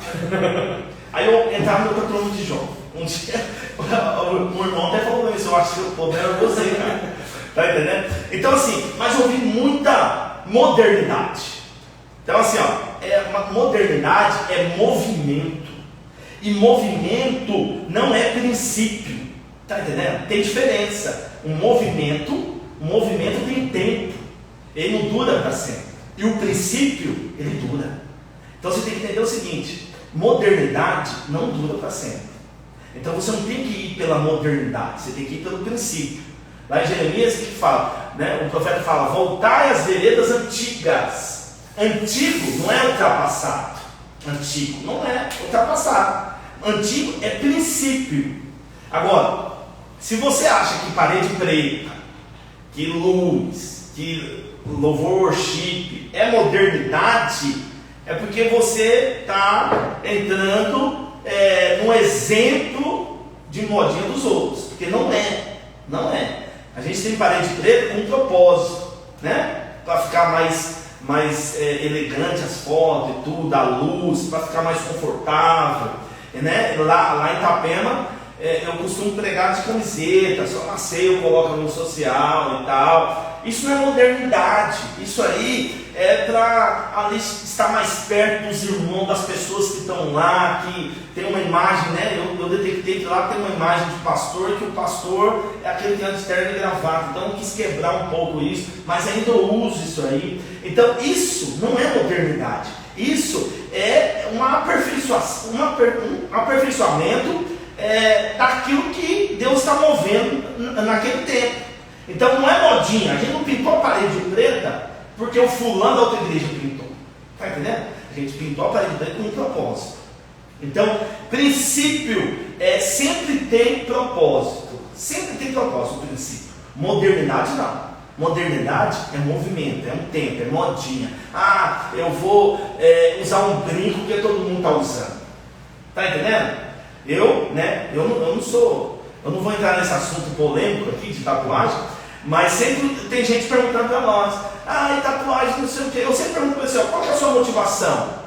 Aí eu entrava em outra turma de jovem. Um dia o irmão até falou pra mim, eu acho que o problema é você, cara. Tá entendendo? Então assim, mas eu vi muita modernidade. Então assim, ó, modernidade é movimento. E movimento não é princípio. Tá entendendo? Tem diferença. Um movimento tem tempo. Ele não dura para sempre. E o princípio, ele dura. Então você tem que entender o seguinte: modernidade não dura para sempre. Então você não tem que ir pela modernidade, você tem que ir pelo princípio. Lá em Jeremias que fala, né, o profeta fala: voltai às veredas antigas. Antigo não é ultrapassado. Antigo não é ultrapassado. Antigo é princípio. Agora, se você acha que parede preta, que luz, que louvor worship é modernidade, é porque você está entrando no exemplo de modinha dos outros, porque não é. A gente tem parede preta com um propósito, né? Para ficar mais elegante as fotos e tudo, a luz, para ficar mais confortável, né? Lá em Itapema, eu costumo pregar de camiseta, só passeio, coloco no social e tal. Isso não é modernidade, isso aí é para ali estar mais perto dos irmãos, das pessoas que estão lá, que tem uma imagem, né? Eu detectei que lá tem uma imagem de pastor, que o pastor é aquele que anda de terno e gravata. Então eu quis quebrar um pouco isso, mas ainda eu uso isso aí. Então isso não é modernidade, isso é um aperfeiçoamento daquilo que Deus está movendo naquele tempo. Então não é modinha, a gente não pintou a parede preta porque o fulano da outra igreja pintou. Está entendendo? A gente pintou a parede preta com um propósito. Então, princípio sempre tem propósito. Sempre tem propósito o princípio. Modernidade não. Modernidade é movimento, é um tempo, é modinha. Ah, eu vou usar um brinco que todo mundo está usando. Está entendendo? Eu não vou entrar nesse assunto polêmico aqui de tatuagem, mas sempre tem gente perguntando para nós: e tatuagem, não sei o que. Eu sempre pergunto para você: qual que é a sua motivação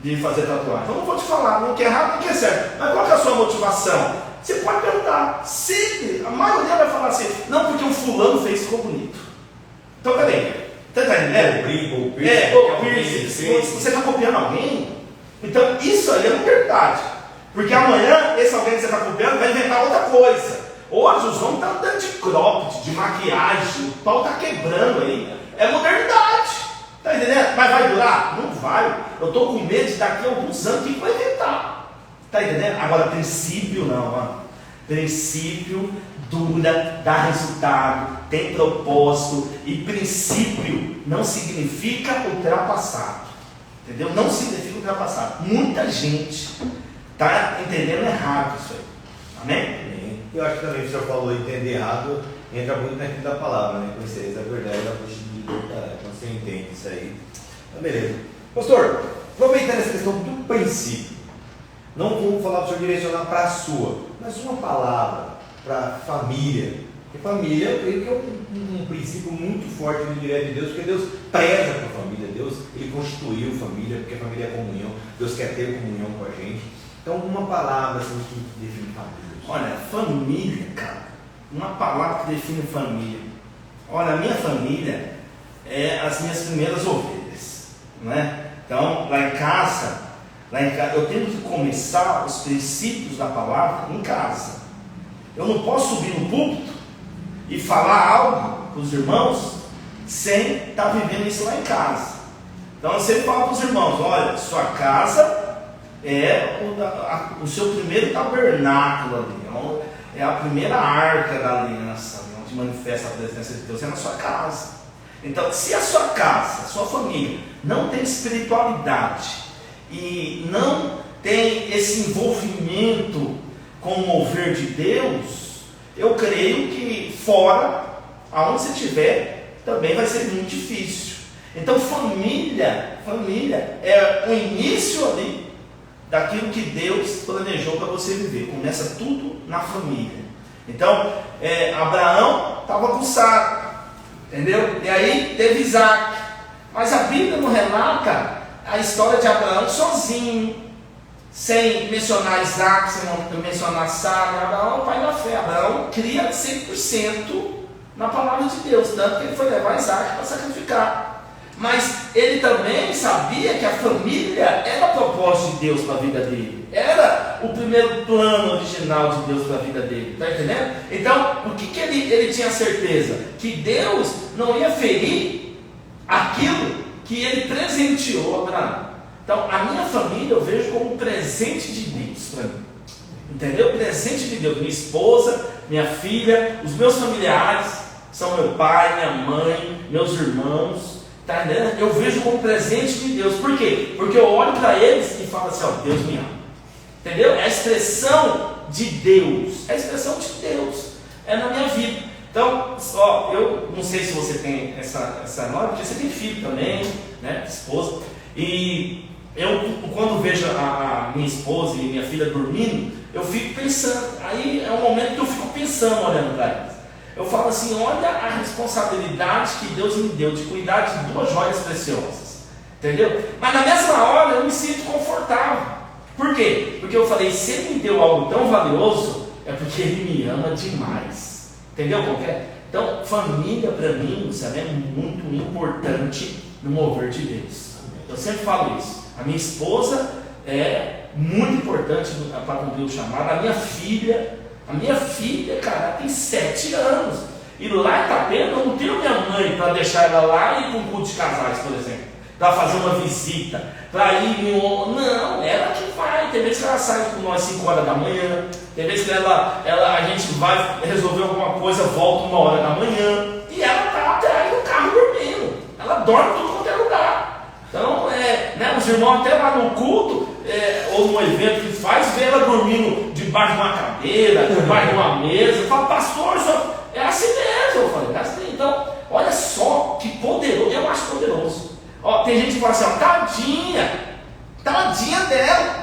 de fazer tatuagem? Eu não vou te falar, não que é errado, não que é certo, mas qual que é a sua motivação? Você pode perguntar, sempre, a maioria vai falar assim: não, porque o fulano fez, ficou bonito. Então peraí, você está entendendo? O piercing, você está copiando alguém? Então isso aí é verdade. Porque amanhã, esse alguém que você está copiando vai inventar outra coisa. Hoje os homens estão andando de cropped, de maquiagem, o pau está quebrando aí. É modernidade. Está entendendo? Mas vai durar? Não vai. Eu estou com medo de daqui a alguns anos que vai inventar. Está entendendo? Agora, princípio não, mano. Princípio dura, dá resultado, tem propósito. E princípio não significa ultrapassado. Entendeu? Não significa ultrapassado. Muita gente está entendendo errado isso aí. Amém? Eu acho que também o senhor falou entender errado, entra muito naquilo da palavra, né? Conhecer a verdade da fonte de libertar. Então você entende isso aí. Então, beleza. Pastor, aproveitando essa questão do princípio, não vou falar para o senhor direcionar para a sua, mas uma palavra para família. Porque família, eu creio que é um princípio muito forte no direto de Deus, porque Deus preza para a família, Deus ele constituiu família, porque a família é comunhão, Deus quer ter comunhão com a gente. Então, uma palavra assim, que define família. Olha, família, cara, uma palavra que define família. Olha, a minha família é as minhas primeiras ovelhas, né? Então, lá em casa, eu tenho que começar os princípios da palavra em casa. Eu não posso subir no púlpito e falar algo para os irmãos sem estar vivendo isso lá em casa. Então, eu sempre falo para os irmãos: olha, sua casa é o seu primeiro tabernáculo ali, é a primeira arca da aliança, onde manifesta a presença de Deus, é na sua casa. Então, se a sua casa, a sua família não tem espiritualidade e não tem esse envolvimento com o mover de Deus, eu creio que fora, aonde você estiver, também vai ser muito difícil. Então, família é o início ali daquilo que Deus planejou para você viver. Começa tudo na família. Então, Abraão estava com Sara, entendeu? E aí teve Isaac. Mas a Bíblia não relata a história de Abraão sozinho, sem mencionar Isaac, sem mencionar Sara. Abraão é o pai da fé. Abraão cria 100% na palavra de Deus, tanto que ele foi levar Isaac para sacrificar. Mas ele também sabia que a família era o propósito de Deus para a vida dele, era o primeiro plano original de Deus para a vida dele, está entendendo? Então, o que ele tinha certeza? Que Deus não ia ferir aquilo que ele presenteou Abraão. Então, a minha família eu vejo como um presente de Deus para mim, entendeu? Presente de Deus, minha esposa, minha filha, os meus familiares, são meu pai, minha mãe, meus irmãos. Tá entendendo? Eu vejo como presente de Deus. Por quê? Porque eu olho para eles e falo assim, ó, Deus me ama. Entendeu? É a expressão de Deus. É a expressão de Deus. É na minha vida. Então, ó, eu não sei se você tem essa nova, porque você tem filho também, né? Esposa. E eu, quando vejo a minha esposa e minha filha dormindo, eu fico pensando. Aí é um momento que eu fico pensando, olhando para eles. Eu falo assim, olha a responsabilidade que Deus me deu de cuidar de duas joias preciosas, entendeu? Mas na mesma hora eu me sinto confortável. Por quê? Porque eu falei, se Ele me deu algo tão valioso, é porque Ele me ama demais, entendeu como é? Então, família para mim, Luciano, é muito importante no mover de Deus. Eu sempre falo isso. A minha esposa é muito importante para cumprir o chamado. A minha filha, cara, tem 7 anos. E lá em Itapema eu não tenho minha mãe para deixar ela lá e ir para um culto de casais, por exemplo. Para fazer uma visita, para ir no... Não, ela que vai. Tem vezes que ela sai com nós 5 horas da manhã. Tem vezes que a gente vai resolver alguma coisa, volta 1 hora da manhã. E ela está atrás do carro dormindo. Ela dorme tudo quanto é lugar. Então, né, os irmãos até lá no culto, ou no evento que faz, vê ela dormindo debaixo de uma cadeira, debaixo de uma mesa. Eu falo, pastor, é assim mesmo. Eu falei, é assim. Então, olha só que poderoso, eu acho poderoso. Ó, tem gente que fala assim, ó, tadinha dela,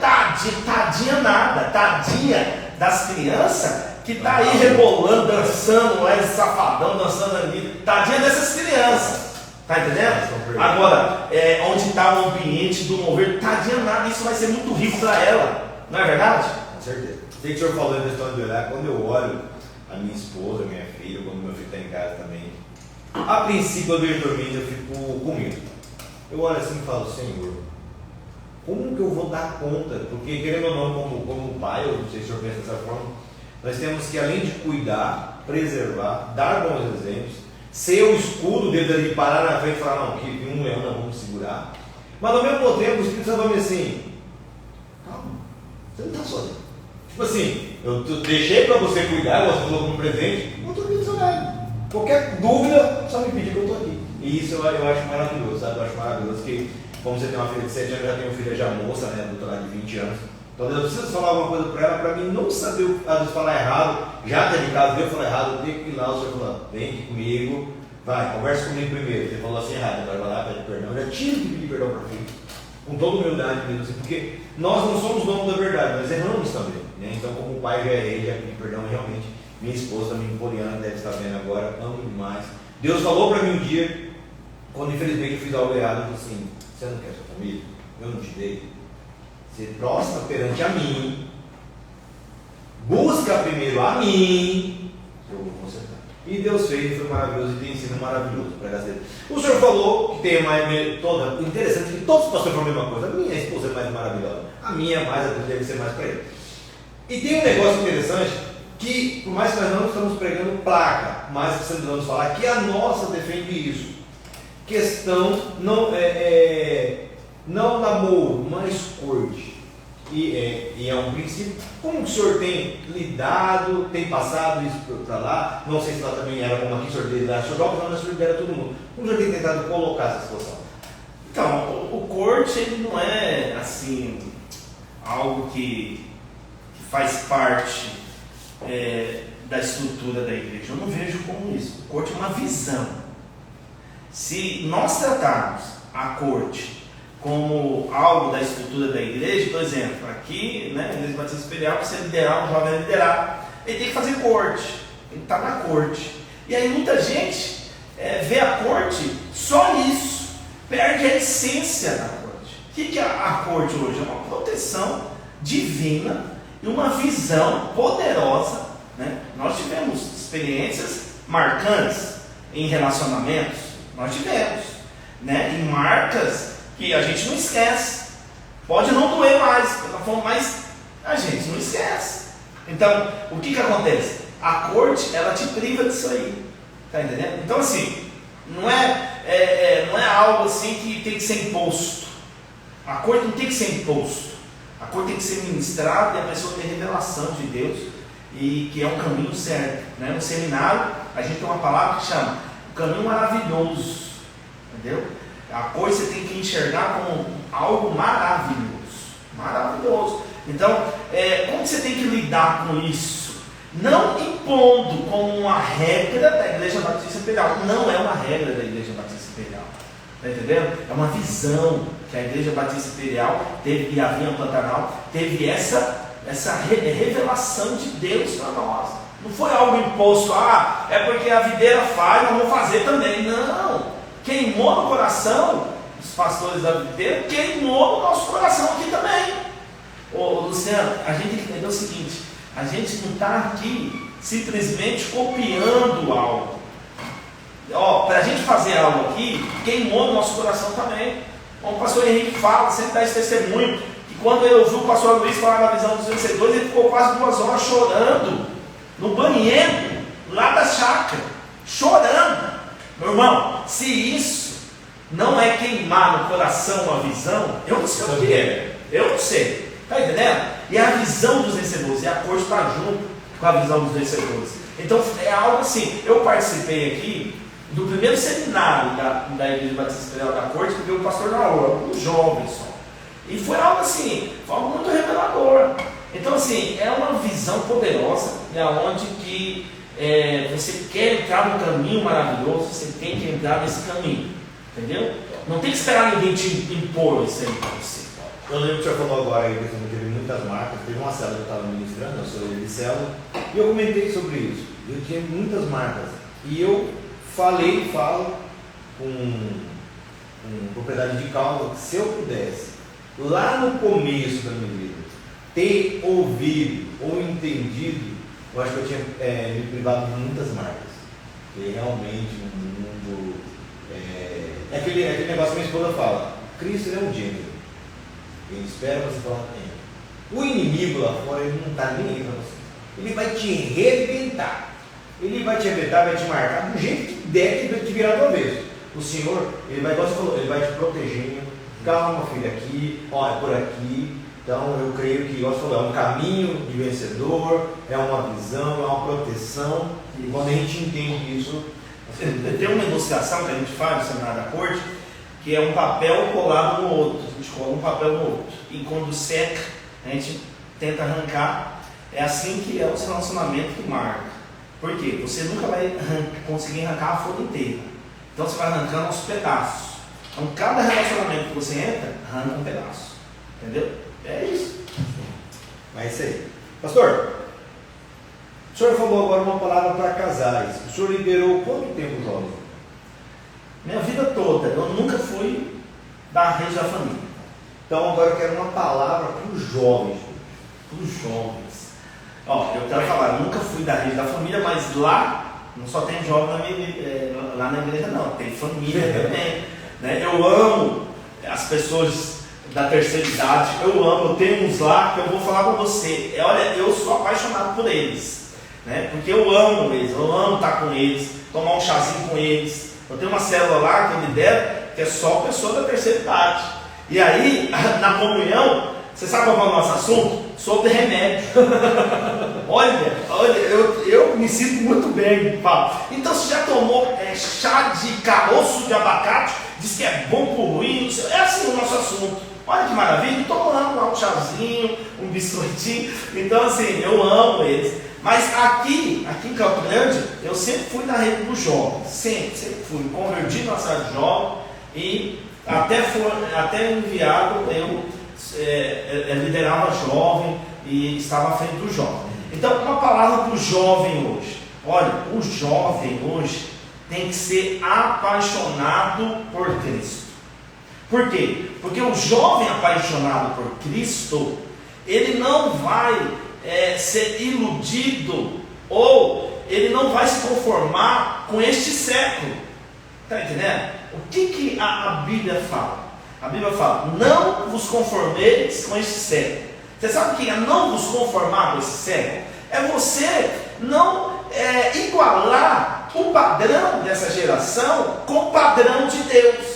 tadinha nada, tadinha das crianças que tá aí rebolando, dançando, safadão, dançando ali, tadinha dessas crianças. Tá entendendo? Agora, onde está o ambiente do mover, tadinha nada, isso vai ser muito rico para ela, não é verdade? Com certeza. Sei que o senhor falou em questão de olhar, quando eu olho a minha esposa, a minha filha, quando meu filho está em casa também, a princípio eu vejo dormindo, eu fico com medo. Eu olho assim e falo, Senhor, como que eu vou dar conta? Porque querendo ou não, como pai, eu não sei se o senhor pensa dessa forma, nós temos que, além de cuidar, preservar, dar bons exemplos, ser o escudo dele de parar na frente e falar, não, que um leão nós vamos segurar. Mas ao mesmo tempo o Espírito Santo vai me assim, calma, você não está sozinho. Tipo assim, eu deixei para você cuidar, você falou como presente, eu estou aqui do seu lado. Qualquer dúvida, só me pedir que eu estou aqui. E isso eu acho maravilhoso, sabe? Eu acho maravilhoso que, como você tem uma filha de 7 anos, já tem uma filha já moça, né, doutorada de 20 anos. Então eu preciso falar alguma coisa para mim não saber, às vezes, falar errado. Já teve caso de eu falar errado, eu tenho que ir lá, o senhor falando, vem aqui comigo, vai, conversa comigo primeiro. Você falou assim errado, agora vai lá, pede perdão. Eu já tive que pedir perdão para o filho, com toda humildade mesmo, assim, porque nós não somos donos da verdade, nós erramos também. Né? Então, como o pai já errei, já pedi perdão, realmente, minha esposa, minha Poliana, deve estar vendo agora, amo demais. Deus falou para mim um dia, quando infelizmente eu fiz algo errado, eu falei assim, você não quer sua família? Eu não te dei. Você prostra perante a mim, busca primeiro a mim, eu vou consertar. E Deus fez, foi maravilhoso e tem sido maravilhoso para a dele. O senhor falou que tem uma toda interessante, que todos os pastores falam a mesma coisa. A minha esposa é mais maravilhosa, a minha é mais, a deve ser mais para ele. E tem um negócio interessante, que por mais que nós não estamos pregando placa, mas precisamos falar que a nossa defende isso. Questão não namoro, mas corte. E é um princípio. Como o senhor tem lidado, tem passado isso para lá? Não sei se lá também era como aqui o senhor lidera, o senhor não, mas o senhor lidera todo mundo. Como o senhor tem tentado colocar essa situação? Então, o corte ele não é assim algo que faz parte da estrutura da igreja. Eu não vejo como isso. O corte é uma visão. Se nós tratarmos a corte como algo da estrutura da igreja, por exemplo, aqui, né, a Igreja Batista Imperial, você liderar, um jovem liderar, ele tem que fazer corte. tem que estar na corte. E aí muita gente vê a corte só nisso, perde a essência da corte. O que é a corte hoje? É uma proteção divina e uma visão poderosa, né? Nós tivemos experiências marcantes em relacionamentos, nós tivemos, né? E marcas que a gente não esquece. Pode não doer mais, mas a gente não esquece. Então, o que acontece? A corte, ela te priva disso aí, tá entendendo? Então, assim, não é algo assim que tem que ser imposto. A corte não tem que ser imposto. A corte tem que ser ministrada e a pessoa ter revelação de Deus, e que é um caminho certo, né? No seminário, a gente tem uma palavra que chama o caminho maravilhoso, entendeu? A coisa você tem que enxergar como algo maravilhoso, maravilhoso. Então, como você tem que lidar com isso? Não impondo como uma regra da Igreja Batista Imperial. Não é uma regra da Igreja Batista Imperial. Está entendendo? É uma visão que a Igreja Batista Imperial teve, e a Vinha Pantanal teve essa revelação de Deus para nós. Não foi algo imposto, é porque a videira faz, eu vou fazer também. Não! Queimou no coração, os pastores da videira, queimou no nosso coração aqui também. Luciano, a gente tem que entender o seguinte: a gente não está aqui simplesmente copiando algo. Para a gente fazer algo aqui, queimou no nosso coração também. Como o pastor Henrique fala, sempre dá esse testemunho, que quando ele ouviu o pastor Luiz falar da visão dos vencedores, ele ficou quase 2 horas chorando no banheiro, lá da chácara, chorando. Meu irmão, se isso não é queimar no coração a visão, eu não sei o que é. Eu não sei. Está entendendo? E a visão dos vencedores, e a corte está junto com a visão dos vencedores. Então é algo assim. Eu participei aqui do primeiro seminário da Igreja Batista Imperial da Corte, porque o pastor Naor, um jovem só. E foi algo assim, foi algo muito revelador. Então assim, é uma visão poderosa, onde que você quer entrar no caminho maravilhoso, você tem que entrar nesse caminho. Entendeu? Não tem que esperar ninguém te impor isso aí para você. Eu lembro que o senhor falou agora aí, que teve muitas marcas. Teve uma célula que eu estava ministrando, eu sou de célula, e eu comentei sobre isso. Eu tinha muitas marcas. E eu falo com propriedade de causa, que se eu pudesse, lá no começo da minha vida, ter ouvido ou entendido, eu acho que eu tinha me privado de muitas marcas. Porque realmente o mundo é aquele negócio que minha esposa fala: Cristo é um gênero. Ele espera você falar com ele. O inimigo lá fora, ele não está nem aí para você. Ele vai te arrebentar. Ele vai te arrebentar, vai te marcar do jeito que der, que te virar do avesso. O Senhor, ele vai, igual você falou, ele vai te protegendo. Calma, filho, aqui, é por aqui. Então eu creio que, igual você falou, é um caminho de vencedor, é uma visão, é uma proteção. E quando a gente entende isso, tem uma negociação que a gente faz no seminário da corte, que é um papel colado no outro. A gente cola um papel no outro. E quando seca, a gente tenta arrancar. É assim que é o relacionamento que marca. Por quê? Você nunca vai conseguir arrancar a folha inteira. Então você vai arrancando aos pedaços. Então cada relacionamento que você entra, arranca um pedaço. Entendeu? É isso. Mas é isso aí. Pastor, o senhor falou agora uma palavra para casais. O senhor liderou quanto tempo jovem? Minha vida toda. Eu nunca fui da rede da família. Então agora eu quero uma palavra para os jovens. Para os jovens. Eu quero falar, eu nunca fui da rede da família, mas lá não só tem jovem lá na igreja não, tem família também. Né? Eu amo as pessoas da terceira idade, eu tenho uns lá que eu vou falar para você. Olha, eu sou apaixonado por eles, né? Porque eu amo eles, eu amo estar com eles, tomar um chazinho com eles. Eu tenho uma célula lá que eu lidero, que é só pessoa da terceira idade. E aí, na comunhão, você sabe qual é o nosso assunto? Sobre remédio. olha, eu me sinto muito bem, Paulo. Então você já tomou chá de caroço de abacate, diz que é bom pro ruim, é assim o nosso assunto. Olha que maravilha, tomando lá um chazinho, um biscoitinho. Então assim, eu amo eles. Mas aqui em Campo Grande, eu sempre fui na rede dos jovens, sempre fui. Me converti na sala de jovem e até enviado eu liderava jovem e estava à frente do jovem. Então, uma palavra para o jovem hoje. Olha, o jovem hoje tem que ser apaixonado por Cristo. Por quê? Porque o jovem apaixonado por Cristo, ele não vai ser iludido, ou ele não vai se conformar com este século. Está entendendo? O que a Bíblia fala? A Bíblia fala: não vos conformeis com este século. Você sabe o que é não vos conformar com esse século? É você não igualar o padrão dessa geração com o padrão de Deus.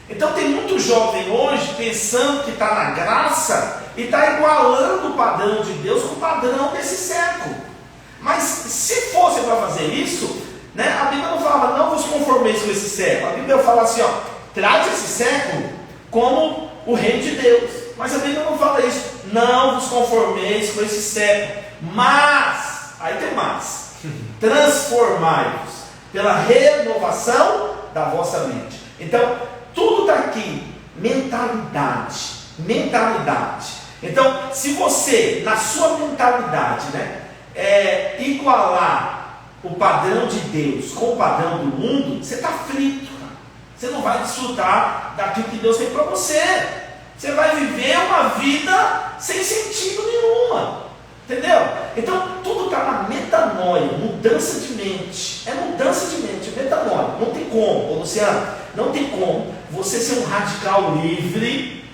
Então tem muito jovem hoje pensando que está na graça e está igualando o padrão de Deus com o padrão desse século. Mas se fosse para fazer isso, né, a Bíblia não fala não vos conformeis com esse século. A Bíblia fala assim, ó, trate esse século como o reino de Deus. Mas a Bíblia não fala isso. Não vos conformeis com esse século, mas, aí tem mais, transformai-vos pela renovação da vossa mente. Então, tudo está aqui. Mentalidade. Então, se você, na sua mentalidade, né, igualar o padrão de Deus com o padrão do mundo, você está frito. Você não vai desfrutar daquilo que Deus tem para você. Você vai viver uma vida sem sentido nenhuma. Entendeu? Então, tudo está na metanoia, mudança de mente. É mudança de mente, metanoia. Não tem como, ô Luciano, não tem como você ser um radical livre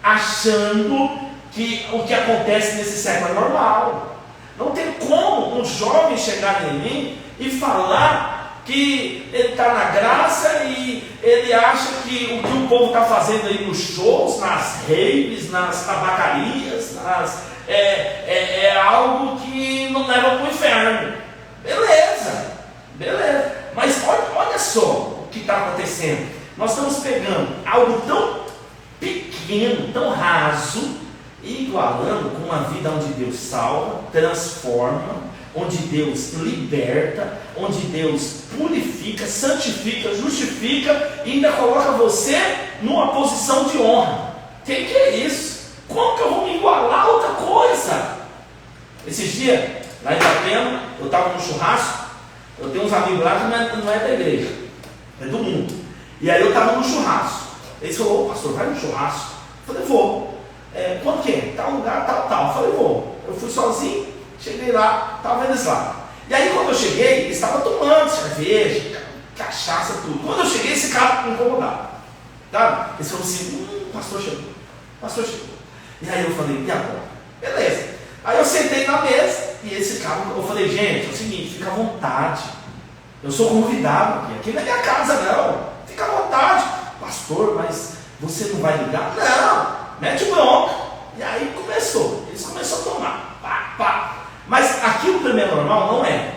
achando que o que acontece nesse século é normal. Não tem como um jovem chegar em mim e falar que ele está na graça e ele acha que o que o povo está fazendo aí nos shows, nas raves, nas tabacarias, é algo que não leva para o inferno. Beleza. Mas olha só o que está acontecendo. Nós estamos pegando algo tão pequeno, tão raso, e igualando com uma vida onde Deus salva, transforma, onde Deus liberta, onde Deus purifica, santifica, justifica e ainda coloca você numa posição de honra. O que é isso? Como que eu vou me igualar a outra coisa? Esses dias, lá em Itapema, eu estava no churrasco. Eu tenho uns amigos lá que não é da igreja, é do mundo. E aí eu estava no churrasco. Eles falaram: ô pastor, vai no churrasco? Eu falei: vou. Quanto que é? Tal lugar, tal. Eu falei: vou. Eu fui sozinho, cheguei lá, estava vendo eles lá. E aí quando eu cheguei, eles estavam tomando cerveja, cachaça, tudo. Quando eu cheguei, esse cara me incomodava. Sabe? Eles falaram assim: pastor chegou. E aí eu falei: e agora? Beleza. Aí eu sentei na mesa e esse cara, eu falei: gente, é o seguinte, fica à vontade. Eu sou convidado aqui não é minha casa não. Fica à vontade. Pastor, mas você não vai ligar? Não. Mete bronca. E aí eles começaram a tomar. Pá. Mas aquilo para mim é normal? Não é.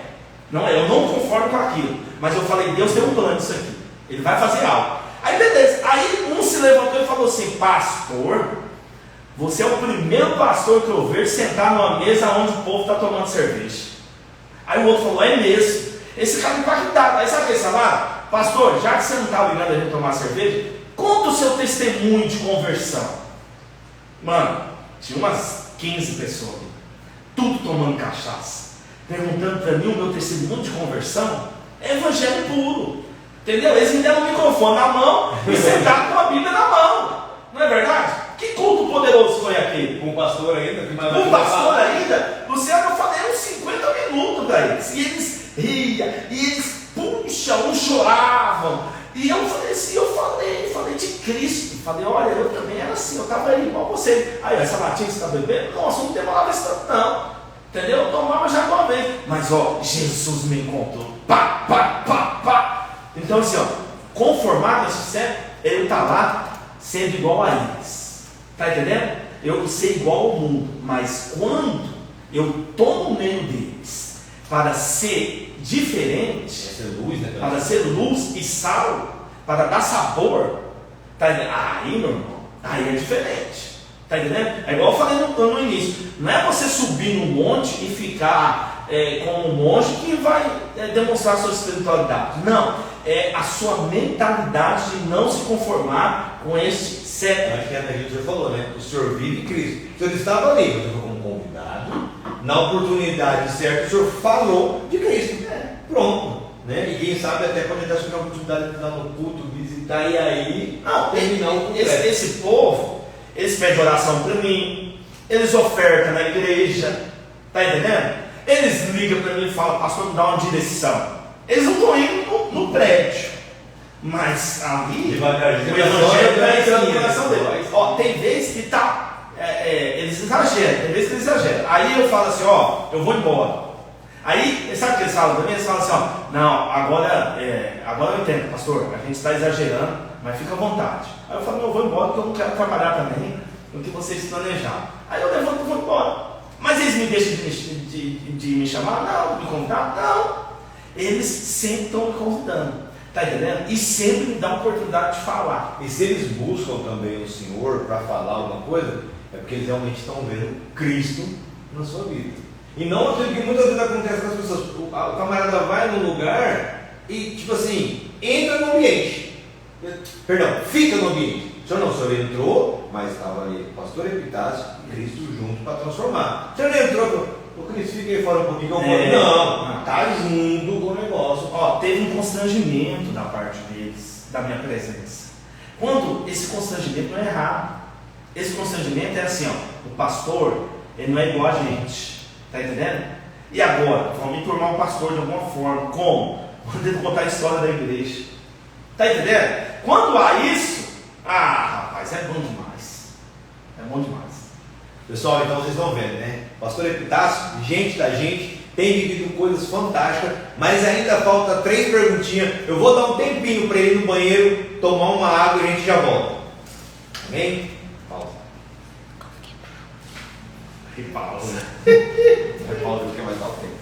Eu não conformo com aquilo. Mas eu falei: Deus tem um plano disso aqui. Ele vai fazer algo. Aí beleza. Aí um se levantou e falou assim: pastor, você é o primeiro pastor que eu vejo sentar numa mesa onde o povo está tomando cerveja. Aí o outro falou: é mesmo. Esse cara impactado. Aí sabe o que eles falaram? Pastor, já que você não está obrigado a gente tomar cerveja, conta o seu testemunho de conversão. Mano, tinha umas 15 pessoas, tudo tomando cachaça, perguntando para mim o meu testemunho de conversão. É evangelho puro, entendeu? Eles me deram um microfone na mão e sentaram com a Bíblia na mão. Não é verdade? Que culto poderoso foi aquele? Com o pastor ainda? Com o pastor ainda? Luciano, eu falei uns 50 minutos para eles. E eles riam, e eles, puxa, uns choravam. E eu falei assim, falei de Cristo. Falei: olha, eu também era assim, eu estava aí igual você. Aí, essa latinha que você está bebendo? Nossa, não demorava esse tanto não. Entendeu? Eu tomava já uma vez. Mas ó, Jesus me encontrou. Pá. Então assim, ó, conformado nesse século, ele está lá sendo igual a eles. Está entendendo? Eu ser igual ao mundo. Mas quando eu estou no meio deles para ser diferente, para ser luz e sal, para dar sabor, tá entendendo? Aí, meu irmão, aí é diferente. Tá entendendo? É igual eu falei no início. Não é você subir no monte e ficar como um monge que vai demonstrar a sua espiritualidade. Não. É a sua mentalidade de não se conformar com este século. Acho que é aquilo que o senhor falou, né? O senhor vive Cristo. O senhor estava ali, mas como convidado. Na oportunidade certa, o senhor falou de Cristo. pronto. Né? E quem sabe até pode até surgir a oportunidade de dar no culto, visitar e aí terminar o culto. Esse povo, eles pedem oração para mim, eles ofertam na igreja, tá entendendo? Eles ligam para mim e falam, pastor, me dá uma direção. Eles não estão indo no prédio, mas ali devagarzinho, o evangelho está entrando no né? coração deles. Ó, tem vezes que tá, eles exageram, tem vezes que eles exageram. Aí eu falo assim, ó, eu vou embora. Aí, sabe o que eles falam também? Eles falam assim, ó, não, agora eu entendo, pastor, a gente está exagerando, mas fica à vontade. Aí eu falo, não, eu vou embora porque eu não quero trabalhar também no que vocês planejaram. Aí eu levanto e vou embora. Mas eles me deixam de me chamar? Não, de me convidar? Não. Eles sempre estão me convidando, tá entendendo? E sempre me dão a oportunidade de falar. E se eles buscam também o Senhor para falar alguma coisa, é porque eles realmente estão vendo Cristo na sua vida. E não aquilo que muitas vezes acontece com as pessoas. O camarada vai num lugar e, tipo assim, entra no ambiente. Perdão, fica no ambiente. O senhor entrou, mas estava ali o pastor Epitácio e Cristo junto para transformar. O senhor não entrou, o Cristo fica aí fora um pouquinho. Não, está junto com o negócio. Ó, teve um constrangimento da parte deles, da minha presença. Quando esse constrangimento não é errado. Esse constrangimento é assim, ó, o pastor, ele não é igual a gente. Está entendendo? E agora? Vamos enturmar o pastor de alguma forma. Como? Vamos contar a história da igreja. Está entendendo? Quando há isso, rapaz, é bom demais. É bom demais. Pessoal, então vocês estão vendo, né? Pastor Epitácio, gente da gente, tem vivido coisas fantásticas, mas ainda falta 3 perguntinhas. Eu vou dar um tempinho para ele ir no banheiro, tomar uma água e a gente já volta. Amém? Pausa. Que pausa. Vai pausa porque vai dar o tempo.